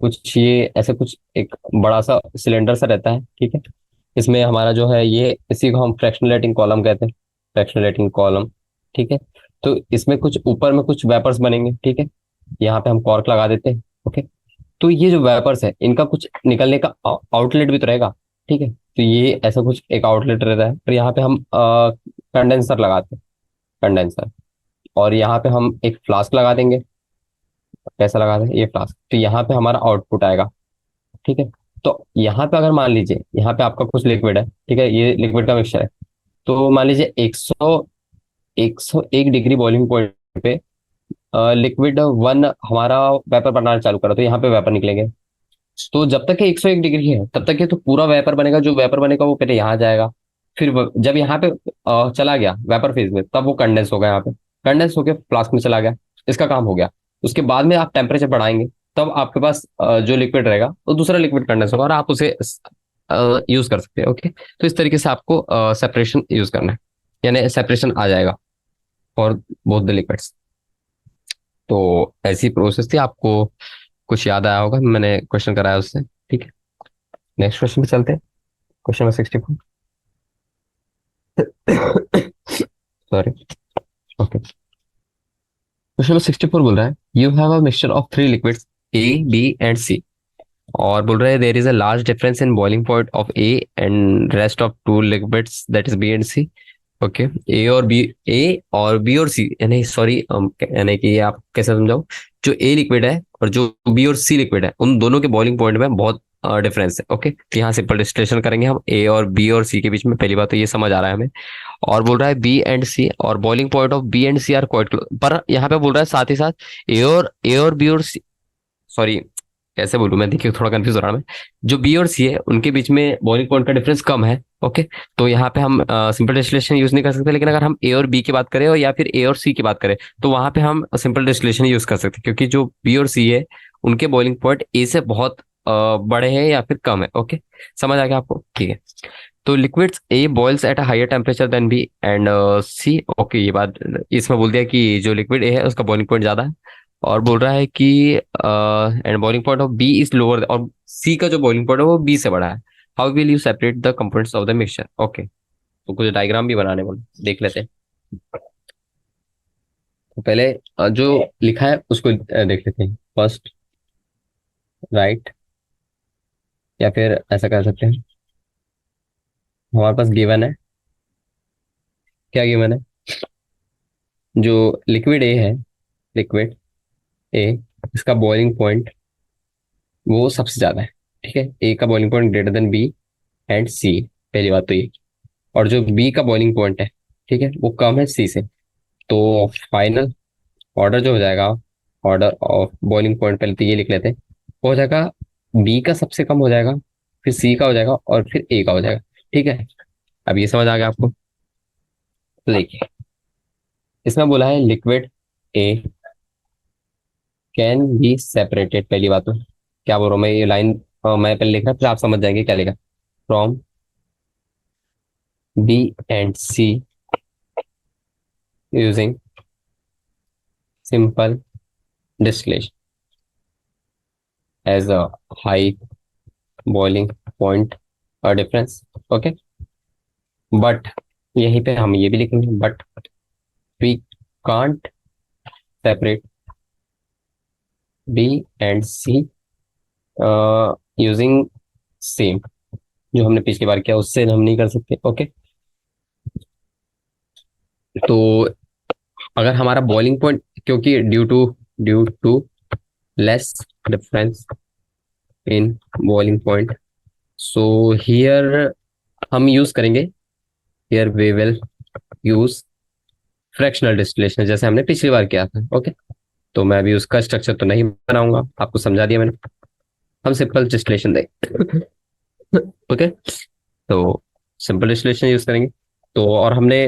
कुछ ये ऐसे कुछ एक बड़ा सा सिलेंडर सा रहता है, ठीक है, इसमें हमारा जो है ये, इसी को हम फ्रैक्शनलेटिंग कॉलम कहते हैं, फ्रैक्शनलेटिंग कॉलम, ठीक है, तो इसमें कुछ ऊपर में कुछ वेपर्स बनेंगे, ठीक है, यहाँ पे हम कॉर्क लगा देते हैं। ओके, तो ये जो वेपर्स है इनका कुछ निकलने का आउटलेट भी तो रहेगा, ठीक है। तो ये ऐसा कुछ एक आउटलेट रहता है, और यहाँ पे हम कंडेंसर लगाते हैं, कंडेंसर। और यहाँ पे हम एक फ्लास्क लगा देंगे। कैसा लगा दें ये फ्लास्क, तो यहाँ पे हमारा आउटपुट आएगा, ठीक है। तो यहाँ पे अगर मान लीजिए यहाँ पे आपका कुछ लिक्विड है, ठीक है, ये लिक्विड का मिक्सचर है। तो मान लीजिए 101 डिग्री बॉइलिंग पॉइंट पे लिक्विड वन हमारा वेपर बनाना चालू करा, तो यहाँ पे वेपर निकलेंगे। तो जब तक ये 101 डिग्री है तब तक ये तो पूरा वेपर बनेगा, जो वेपर बनेगा वो पहले यहाँ जाएगा। फिर जब यहाँ पे चला गया वेपर फेज में, तब वो कंडेंस होगा, यहाँ पे कंडेंस होके फ्लास्क में चला गया। इसका काम हो गया। उसके बाद में आप टेम्परेचर बढ़ाएंगे, तब आपके पास जो लिक्विड रहेगा वो दूसरा लिक्विड कंडेंस होगा, और आप उसे यूज कर सकते हैं। ओके, तो इस तरीके से आपको सेपरेशन यूज करना है, यानी सेपरेशन आ जाएगा फॉर बोथ द लिक्विड्स। तो ऐसी प्रोसेस थी, आपको कुछ याद आया होगा, मैंने क्वेश्चन कराया उससे। ठीक है, नेक्स्ट क्वेश्चन पे चलते हैं। Question number 64। Sorry. Okay, question number 64 बोल रहा है you have a mixture of three liquids A, B and C. और बोल रहा है there is a large difference in boiling point of A and rest of two liquids that is B and C. Okay, A और B और सी, यानी sorry, यानी कि आप कैसे समझाओ, जो ए लिक्विड है और जो बी और सी लिक्विड है उन दोनों के बॉइलिंग पॉइंट में बहुत डिफरेंस है। ओके, तो यहाँ सिंपल डिस्टिलेशन करेंगे हम ए और बी और सी के बीच में, पहली बात तो ये समझ आ रहा है हमें। और बोल रहा है बी एंड सी और boiling point of B and C are quite close, पर यहाँ पे बोल रहा है साथ ही साथ ए और बी और सी, सॉरी कैसे बोलूं मैं, देखिए थोड़ा कंफ्यूज हो रहा हूं मैं। जो बी और सी है उनके बीच में बॉइलिंग पॉइंट का डिफरेंस कम है। ओके, तो यहाँ पे हम सिंपल डिस्टिलेशन यूज नहीं कर सकते, लेकिन अगर हम ए और बी की बात करें और या फिर ए और सी की बात करें, तो वहां पे हम सिंपल डिस्टिलेशन यूज कर सकते हैं, क्योंकि जो बी और सी है उनके बॉइलिंग पॉइंट ए से बहुत बड़े हैं या फिर कम है। ओके, समझ आ गया आपको? ठीक है। तो liquids A boils at a higher temperature than B and C. Okay, ये बात इसमें बोल दिया कि जो लिक्विड ए है उसका बॉइलिंग पॉइंट ज्यादा है, और बोल रहा है कि and boiling point of B is lower, और सी का जो बॉइलिंग पॉइंट है वो बी से बड़ा है। How will you separate the components of the mixture? Okay, तो कुछ डायग्राम भी बनाने बोले, देख लेते हैं। तो पहले जो लिखा है उसको देख लेते हैं। फर्स्ट राइट, या फिर ऐसा कर सकते हैं, हमारे पास गिवन है, क्या गिवन है, जो लिक्विड ए है, लिक्विड ए, इसका बॉइलिंग पॉइंट वो सबसे ज्यादा है। ठीक है, ए का boiling point greater than B and C, पहली बात तो ये। और जो बी का बॉइलिंग पॉइंट है, ठीक है, वो कम है सी से। तो फाइनल ऑर्डर जो हो जाएगा, ऑर्डर ऑफ बॉइलिंग पॉइंट, पहले तो ये लिख लेते हैं, वो हो जाएगा बी का सबसे कम हो जाएगा, फिर सी का हो जाएगा, और फिर ए का हो जाएगा। ठीक है, अब ये समझ आ गया आपको? तो देखिए, इसमें बोला है liquid A can be separated, पहली बात तो क्या बोल रहा हूँ मैं, ये लाइन मैं पहले लिख रहा फिर आप समझ जाएंगे क्या लिखा। From B and C using simple distillation as a high boiling point or difference. Okay, but यहीं पे हम ये भी लिखेंगे, but we can't separate B and C using same, जो हमने पिछली बार किया उससे हम नहीं कर सकते। ओके, तो अगर हमारा बॉइलिंग पॉइंट, क्योंकि due to less difference in boiling point, so here हम यूज करेंगे, here we will use fractional distillation, जैसे हमने पिछली बार किया था। ओके, तो मैं अभी उसका स्ट्रक्चर तो नहीं बनाऊंगा, आपको समझा दिया मैंने, हम सिंपल डिस्टिलेशन देंगे। ओके, तो सिंपल डिस्टिलेशन यूज करेंगे। तो और हमने,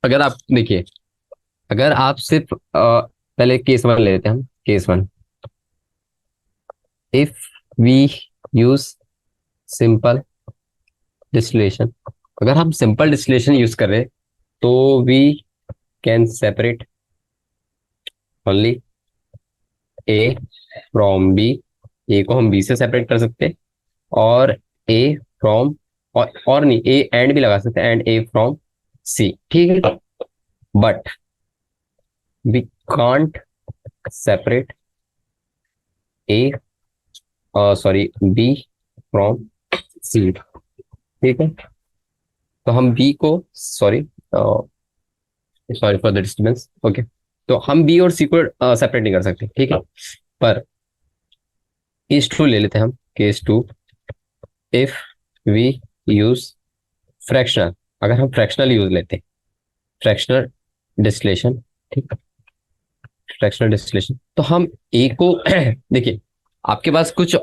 अगर आप देखिए, अगर आप सिर्फ पहले केस वन ले लेते हैं हम, case one, if we use simple distillation, अगर हम सिंपल डिस्टिलेशन यूज कर रहे हैं, तो we can separate only A from B, A को हम बी से सेपरेट कर सकते हैं, और ए फ्रॉम, और नहीं, ए एंड भी लगा सकते हैं, एंड ए फ्रॉम सी। ठीक है, but we can't separate A, sorry, B from C, ठीक है। तो हम बी को, sorry sorry for the disturbance, okay. तो हम बी और सी को सेपरेट नहीं कर सकते, ठीक है। पर केस टू ले लेते हैं हम, case two, if we use fractional, अगर हम फ्रैक्शनल यूज लेते हैं, फ्रैक्शनल डिस्टिलेशन, ठीक, फ्रैक्शनल डिस्टिलेशन, तो हम ए को देखिए, आपके पास कुछ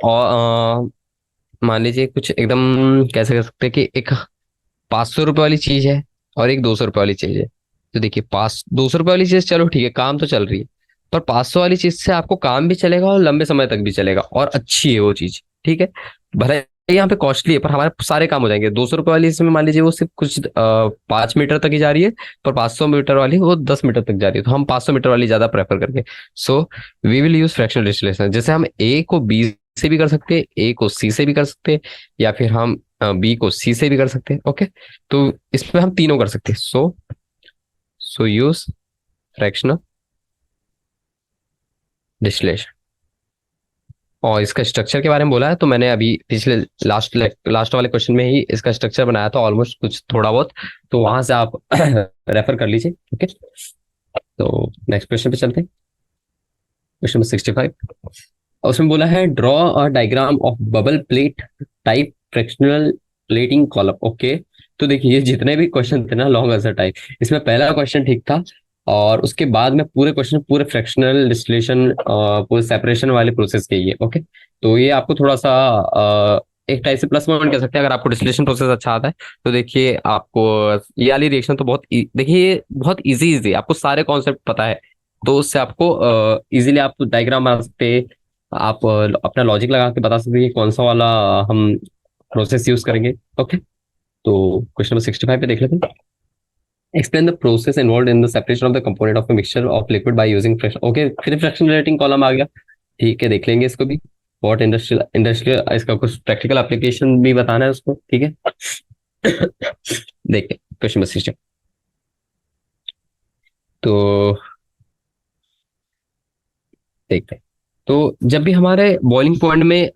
मान लीजिए कुछ एकदम कैसे कर सकते हैं कि एक 500 रुपये वाली चीज है और एक 200 रुपये वाली चीज है। तो देखिए, 200 रुपये वाली चीज चलो ठीक है, काम तो चल रही है, पर 500 वाली चीज से आपको काम भी चलेगा और लंबे समय तक भी चलेगा और अच्छी है वो चीज, ठीक है। भले ही यहाँ पे कॉस्टली है पर हमारे सारे काम हो जाएंगे। 200 रुपये वाली इसमें मान लीजिए वो सिर्फ कुछ 5 मीटर तक ही जा रही है, पर 500 मीटर वाली वो 10 मीटर तक जा रही है, तो हम 500 मीटर वाली ज्यादा प्रेफर करके, so we will use fractional distillation. जैसे हम ए को बी से भी कर सकते हैं, ए को सी से भी कर सकते हैं, या फिर हम बी को सी से भी कर सकते हैं, ओके। तो इसमें हम तीनों कर सकते हैं, सो यूज फ्रैक्शनल डिस्टिलेशन। और इसका स्ट्रक्चर के बारे में बोला है तो मैंने अभी पिछले लास्ट लास्ट वाले क्वेश्चन में ही इसका स्ट्रक्चर बनाया था ऑलमोस्ट, कुछ थोड़ा बहुत, तो वहां से आप रेफर कर लीजिए, ओके। तो नेक्स्ट क्वेश्चन पे चलते हैं, क्वेश्चन नंबर 65। उसमें बोला है draw a diagram of bubble plate type fractional plating column, okay. तो देखिए, ये जितने भी क्वेश्चन थे ना लॉन्ग आंसर टाइप, इसमें पहला क्वेश्चन ठीक था, और उसके बाद में पूरे क्वेश्चन पूरे फ्रैक्शनल डिस्टिलेशन पूरे सेपरेशन वाले प्रोसेस के ये, ओके। तो ये आपको थोड़ा सा एक टाइप से प्लस पॉइंट कह सकते हैं अगर आपको डिस्टिलेशन प्रोसेस अच्छा आता है। तो देखिए, आपको ये वाली रिएक्शन तो बहुत देखिए, ये बहुत इजी इजी आपको सारे कॉन्सेप्ट पता है, तो उससे आपको इजीली आप डायग्राम बना सकते हैं, आप अपना लॉजिक लगा के बता सकते हैं कौन सा वाला हम प्रोसेस यूज करेंगे, ओके। तो क्वेश्चन नंबर 65 पे देख लेते हैं। Explain the process involve in the separation of the component of a mixture of liquid by using fraction, okay. फिर फ्रैक्शनल कॉलम आ गया, ठीक है, देख लेंगे इसको भी। वॉट इंडस्ट्रियल इंडस्ट्रियल इसका कुछ प्रैक्टिकल एप्लीकेशन भी बताना है उसको, ठीक है। देखिए क्वेश्चन नंबर 60। तो देखते हैं, तो जब भी हमारे बॉइलिंग पॉइंट में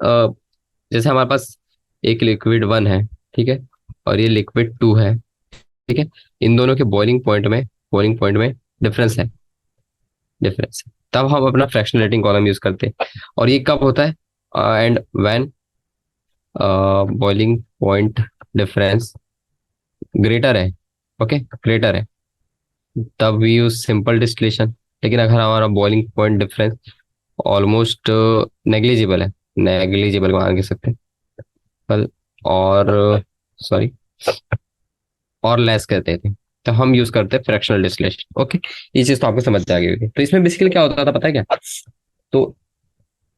जैसे हमारे पास एक लिक्विड वन है, ठीक है, और ये लिक्विड टू है, ठीक है, इन दोनों के बॉइलिंग पॉइंट में डिफरेंस है, डिफरेंस है, तब हम अपना फ्रैक्शनलेटिंग कॉलम यूज करते हैं। और ये कब होता है? And when boiling point difference greater है, ओके, ग्रेटर है, तब वी यूज सिंपल डिस्टिलेशन। लेकिन अगर हमारा boiling point difference almost negligible है, नेग्लिजिबल मान के सकते हैं, कल, और सॉरी, और लेस कहते थे, तो हम यूज करते हैं फ्रैक्शनल डिस्टिलेशन, ओके। ये चीज तो आपको समझ आ गई होगी। तो इसमें बेसिकली क्या होता था पता है क्या? तो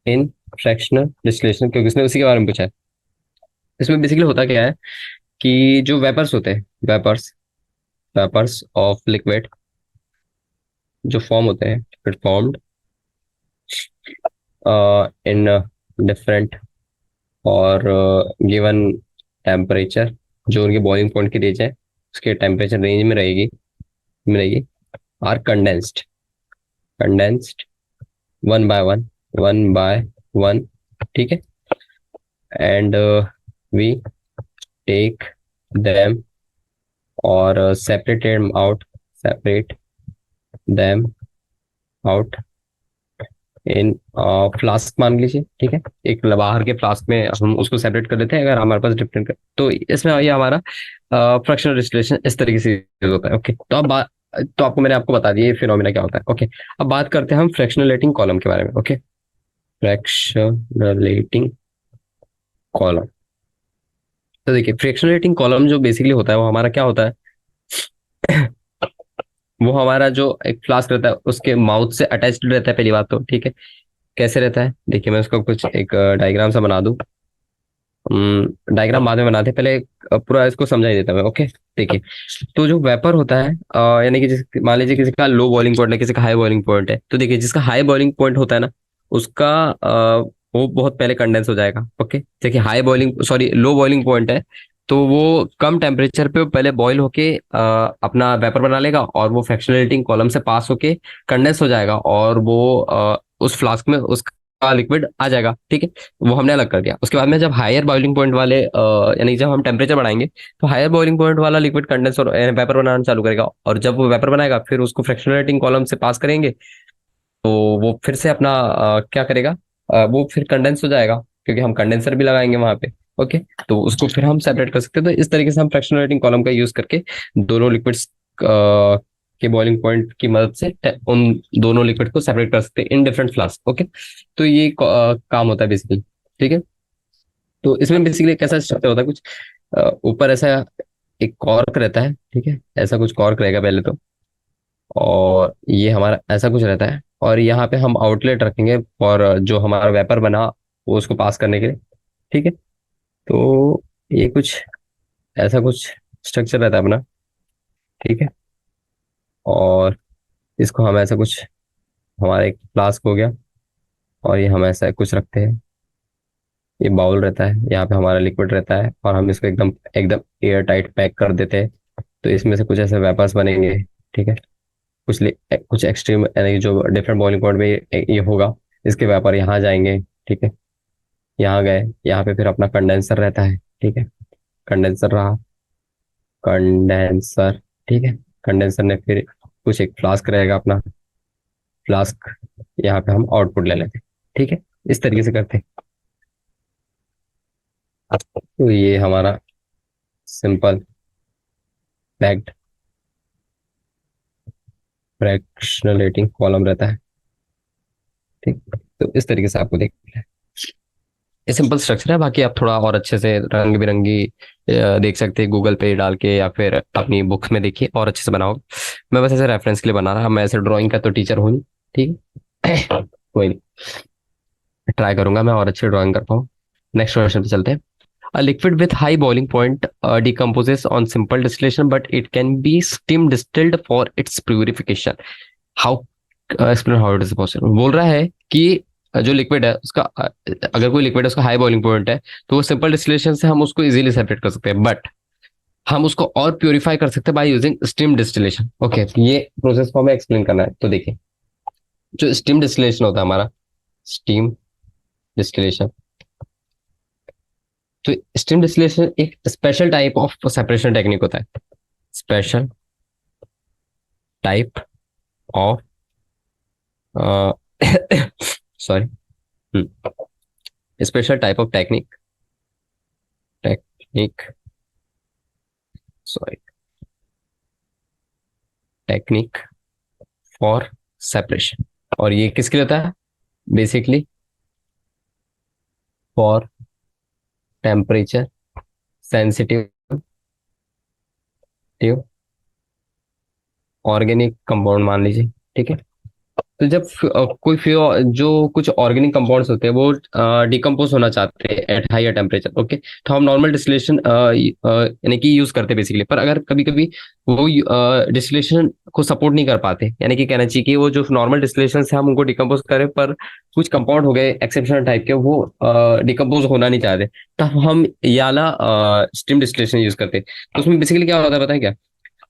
इन फ्रैक्शनल डिस्टिलेशन, क्योंकि इसने उसी के बारे में पूछा है, इसमें बेसिकली होता क्या है कि जो वेपर्स होते हैं, वेपर्स वेपर्स ऑफ लिक्विड जो फॉर्म होते हैं, इट फॉर्म्ड इन डिफरेंट और गिवन टेम्परेचर, जो उनके बॉइलिंग पॉइंट की रेंज है उसके टेम्परेचर रेंज में रहेगी, are condensed one by one, ठीक है, एंड वी टेक देम और separate them out in flask मान लीजिए, ठीक है, एक बाहर के फ्लास्क में हम उसको सेपरेट कर लेते हैं अगर हमारे पास डिफरेंट। तो इसमें ये हमारा फ्रैक्शनल डिस्टिलेशन इस तरीके से use होता है, ओके। तो आपको मैंने आपको बता दिया ये फिनोमिना क्या होता है, ओके। अब बात करते हैं हम फ्रैक्शनलेटिंग कॉलम के बारे में, ओके। फ्रैक्शनलेटिंग कॉलम, तो देखिए फ्रैक्शनलेटिंग कॉलम जो बेसिकली होता है वो हमारा क्या होता है? वो हमारा जो एक फ्लास्क रहता है उसके माउथ से अटैच्ड रहता है, पहली बात तो, ठीक है। कैसे रहता है देखिए, मैं उसको कुछ एक डायग्राम सा बना दूं। डायग्राम बाद में बनाते हैं, पहले पूरा इसको समझा ही देता हूं मैं, ओके। देखिए, तो जो वेपर होता है यानी कि मान लीजिए किसी का लो बॉइलिंग पॉइंट है, किसी का हाई बॉइलिंग पॉइंट है, तो देखिए जिसका हाई बॉइलिंग पॉइंट होता है ना, उसका वो बहुत पहले कंडेंस हो जाएगा, ओके। देखिए high boiling, sorry, low boiling point है, तो वो कम टेम्परेचर पे पहले बॉईल होके अपना वेपर बना लेगा, और वो फ्रैक्शनलेटिंग कॉलम से पास होके कंडेंस हो जाएगा, और वो उस फ्लास्क में लिक्विड आ जाएगा, ठीक है। वो हमने अलग कर दिया। उसके बाद में जब हायर बॉइलिंग पॉइंट वाले यानी जब हम टेम्परेचर बढ़ाएंगे तो हायर बॉइलिंग पॉइंट वाला लिक्विड कंडेंस और वेपर बनाना चालू करेगा, और जब वो वेपर बनाएगा फिर उसको फ्रैक्शनरेटिंग कॉलम से पास करेंगे, तो वो फिर से अपना क्या करेगा, वो फिर कंडेंस हो जाएगा, क्योंकि हम कंडेंसर भी लगाएंगे वहां पे। ओके, तो उसको फिर हम सेपरेट कर सकते हैं। तो इस तरीके से हम फ्रैक्शनरेटिंग कॉलम का यूज करके दोनों लिक्विड्स के बॉइलिंग पॉइंट की मदद से उन दोनों लिक्विड को सेपरेट कर सकते हैं इन डिफरेंट फ्लास्क। ओके, तो ये काम होता है बेसिकली, ठीक है। तो इसमें बेसिकली कैसा स्ट्रक्चर होता है, कुछ ऊपर ऐसा एक कॉर्क रहता है, ठीक है, ऐसा कुछ कॉर्क रहेगा पहले तो, और ये हमारा ऐसा कुछ रहता है, और यहाँ पे हम आउटलेट रखेंगे और जो हमारा वेपर बना वो उसको पास करने के लिए, ठीक है। तो ये कुछ ऐसा कुछ स्ट्रक्चर रहता है अपना, ठीक है। और इसको हम ऐसा कुछ, हमारा एक फ्लास्क हो गया, और ये हम ऐसा कुछ रखते हैं, ये बाउल रहता है, यहाँ पे हमारा लिक्विड रहता है, और हम इसको एकदम एकदम एयर टाइट पैक कर देते हैं। तो इसमें से कुछ ऐसे वेपर्स बनेंगे, ठीक है। कुछ एक्सट्रीम यानी जो डिफरेंट बॉइलिंग पॉइंट में ये होगा, इसके वेपर यहाँ जाएंगे, ठीक है। यहाँ गए, यहाँ पे फिर अपना कंडेंसर रहता है, ठीक है। कंडेंसर रहा, कंडेंसर, ठीक है। कंडेंसर ने फिर कुछ एक फ्लास्क रहेगा अपना, फ्लास्क, यहाँ पे हम आउटपुट ले लेते हैं, ठीक है। इस तरीके से करते हैं। तो ये हमारा सिंपल पैक्ड फ्रैक्शनलेटिंग कॉलम रहता है, ठीक। तो इस तरीके से आपको देखना है। ये सिंपल स्ट्रक्चर है, बाकी आप थोड़ा और अच्छे से रंग बिरंगी देख सकते हैं गूगल पे डाल के, या फिर अपनी बुक्स में देखिए और अच्छे से बनाओ। मैं बस ऐसे रेफरेंस के लिए बना रहा, मैं ऐसे ड्राइंग का तो टीचर हूँ नहीं, ठीक है। कोई नहीं, ट्राई करूंगा मैं और अच्छी ड्राइंग कर पाऊँ। नेक्स्ट क्वेश्चन पे चलते हैं। A liquid with high boiling point decomposes on simple distillation, but it can be steam distilled for its purification. How explain how it is possible? बोल रहा है कि जो लिक्विड है उसका अगर कोई लिक्विड है उसका हाई बॉइलिंग पॉइंट है, तो वो सिंपल डिस्टिलेशन से हम उसको इजीली सेपरेट कर सकते हैं, बट हम उसको और प्योरीफाई कर सकते हैं by using steam distillation. Okay, ये प्रोसेस को हमें एक्सप्लेन करना है। तो देखिए, जो स्टीम डिस्टिलेशन होता है हमारा, स्टीम डिस्टिलेशन, तो स्टीम डिस्टिलेशन एक special type of separation technique होता है, special type of sorry, special type of technique, technique, sorry, technique for separation. और ये किसके लिए होता है, basically for temperature sensitive organic compound मान लीजिए, ठीक है। तो जब कोई जो कुछ ऑर्गेनिक कंपाउंड्स होते हैं वो डिकम्पोज होना चाहते हैं एट हायर टेम्परेचर, ओके, तो हम नॉर्मल डिस्टिलेशन यानी कि यूज करते हैं बेसिकली। पर अगर कभी कभी वो डिस्टिलेशन को सपोर्ट नहीं कर पाते, यानी कि कहना चाहिए कि वो जो नॉर्मल डिस्टिलेशन से हम उनको डिकम्पोज करें, पर कुछ कंपाउंड हो गए एक्सेप्शनल टाइप के, वो डिकम्पोज होना नहीं चाहते, तब हम याला स्टीम डिस्टिलेशन यूज करते हैं। तो उसमें बेसिकली क्या होता है पता है क्या,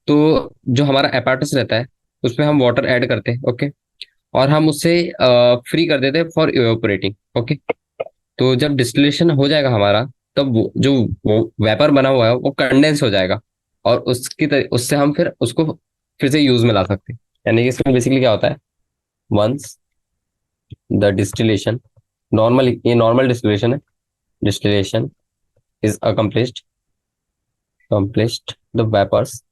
तो जो हमारा एपार्टस रहता है उसमें हम वाटर ऐड करते हैं, ओके, और हम उससे फ्री कर देते हैं फॉर इवेपोरेटिंग, ओके। तो जब डिस्टिलेशन हो जाएगा हमारा, तब वो वेपर बना हुआ है वो कंडेंस हो जाएगा, और उससे हम फिर उसको फिर से यूज में ला सकते हैं। यानी कि इसमें बेसिकली क्या होता है, वंस द डिस्टिलेशन, नॉर्मल, ये नॉर्मल डिस्टिलेशन है, distillation is accomplished, the vapours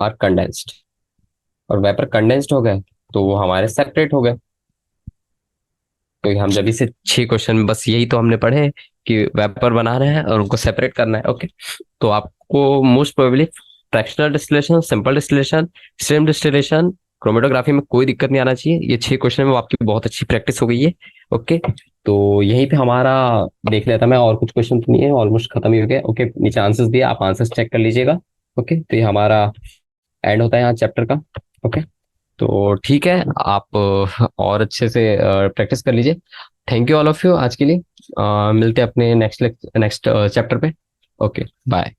are condensed, और वेपर कंडेंस्ड हो गए तो वो हमारे सेपरेट हो गए। तो हम जब इसे 6 क्वेश्चन में बस यही तो हमने पढ़े हैं कि वेपर बना रहे हैं और उनको सेपरेट करना है, ओके। तो आपको most probably fractional distillation, simple distillation, steam distillation, chromatography में कोई दिक्कत नहीं आना चाहिए। ये 6 क्वेश्चन में आपकी बहुत अच्छी प्रैक्टिस हो गई है, ओके। तो यहीं पे हमारा देख लेता मैं, और कुछ क्वेश्चन तो नहीं है, ऑलमोस्ट खत्म ही हो गया, ओके। नीचे आंसर्स दिए, आप आंसर्स चेक कर लीजिएगा, ओके। तो ये हमारा एंड होता है यहाँ चैप्टर का, ओके। तो ठीक है, आप और अच्छे से प्रैक्टिस कर लीजिए। Thank you all of you आज के लिए। मिलते हैं अपने नेक्स्ट चैप्टर पे। Okay, bye.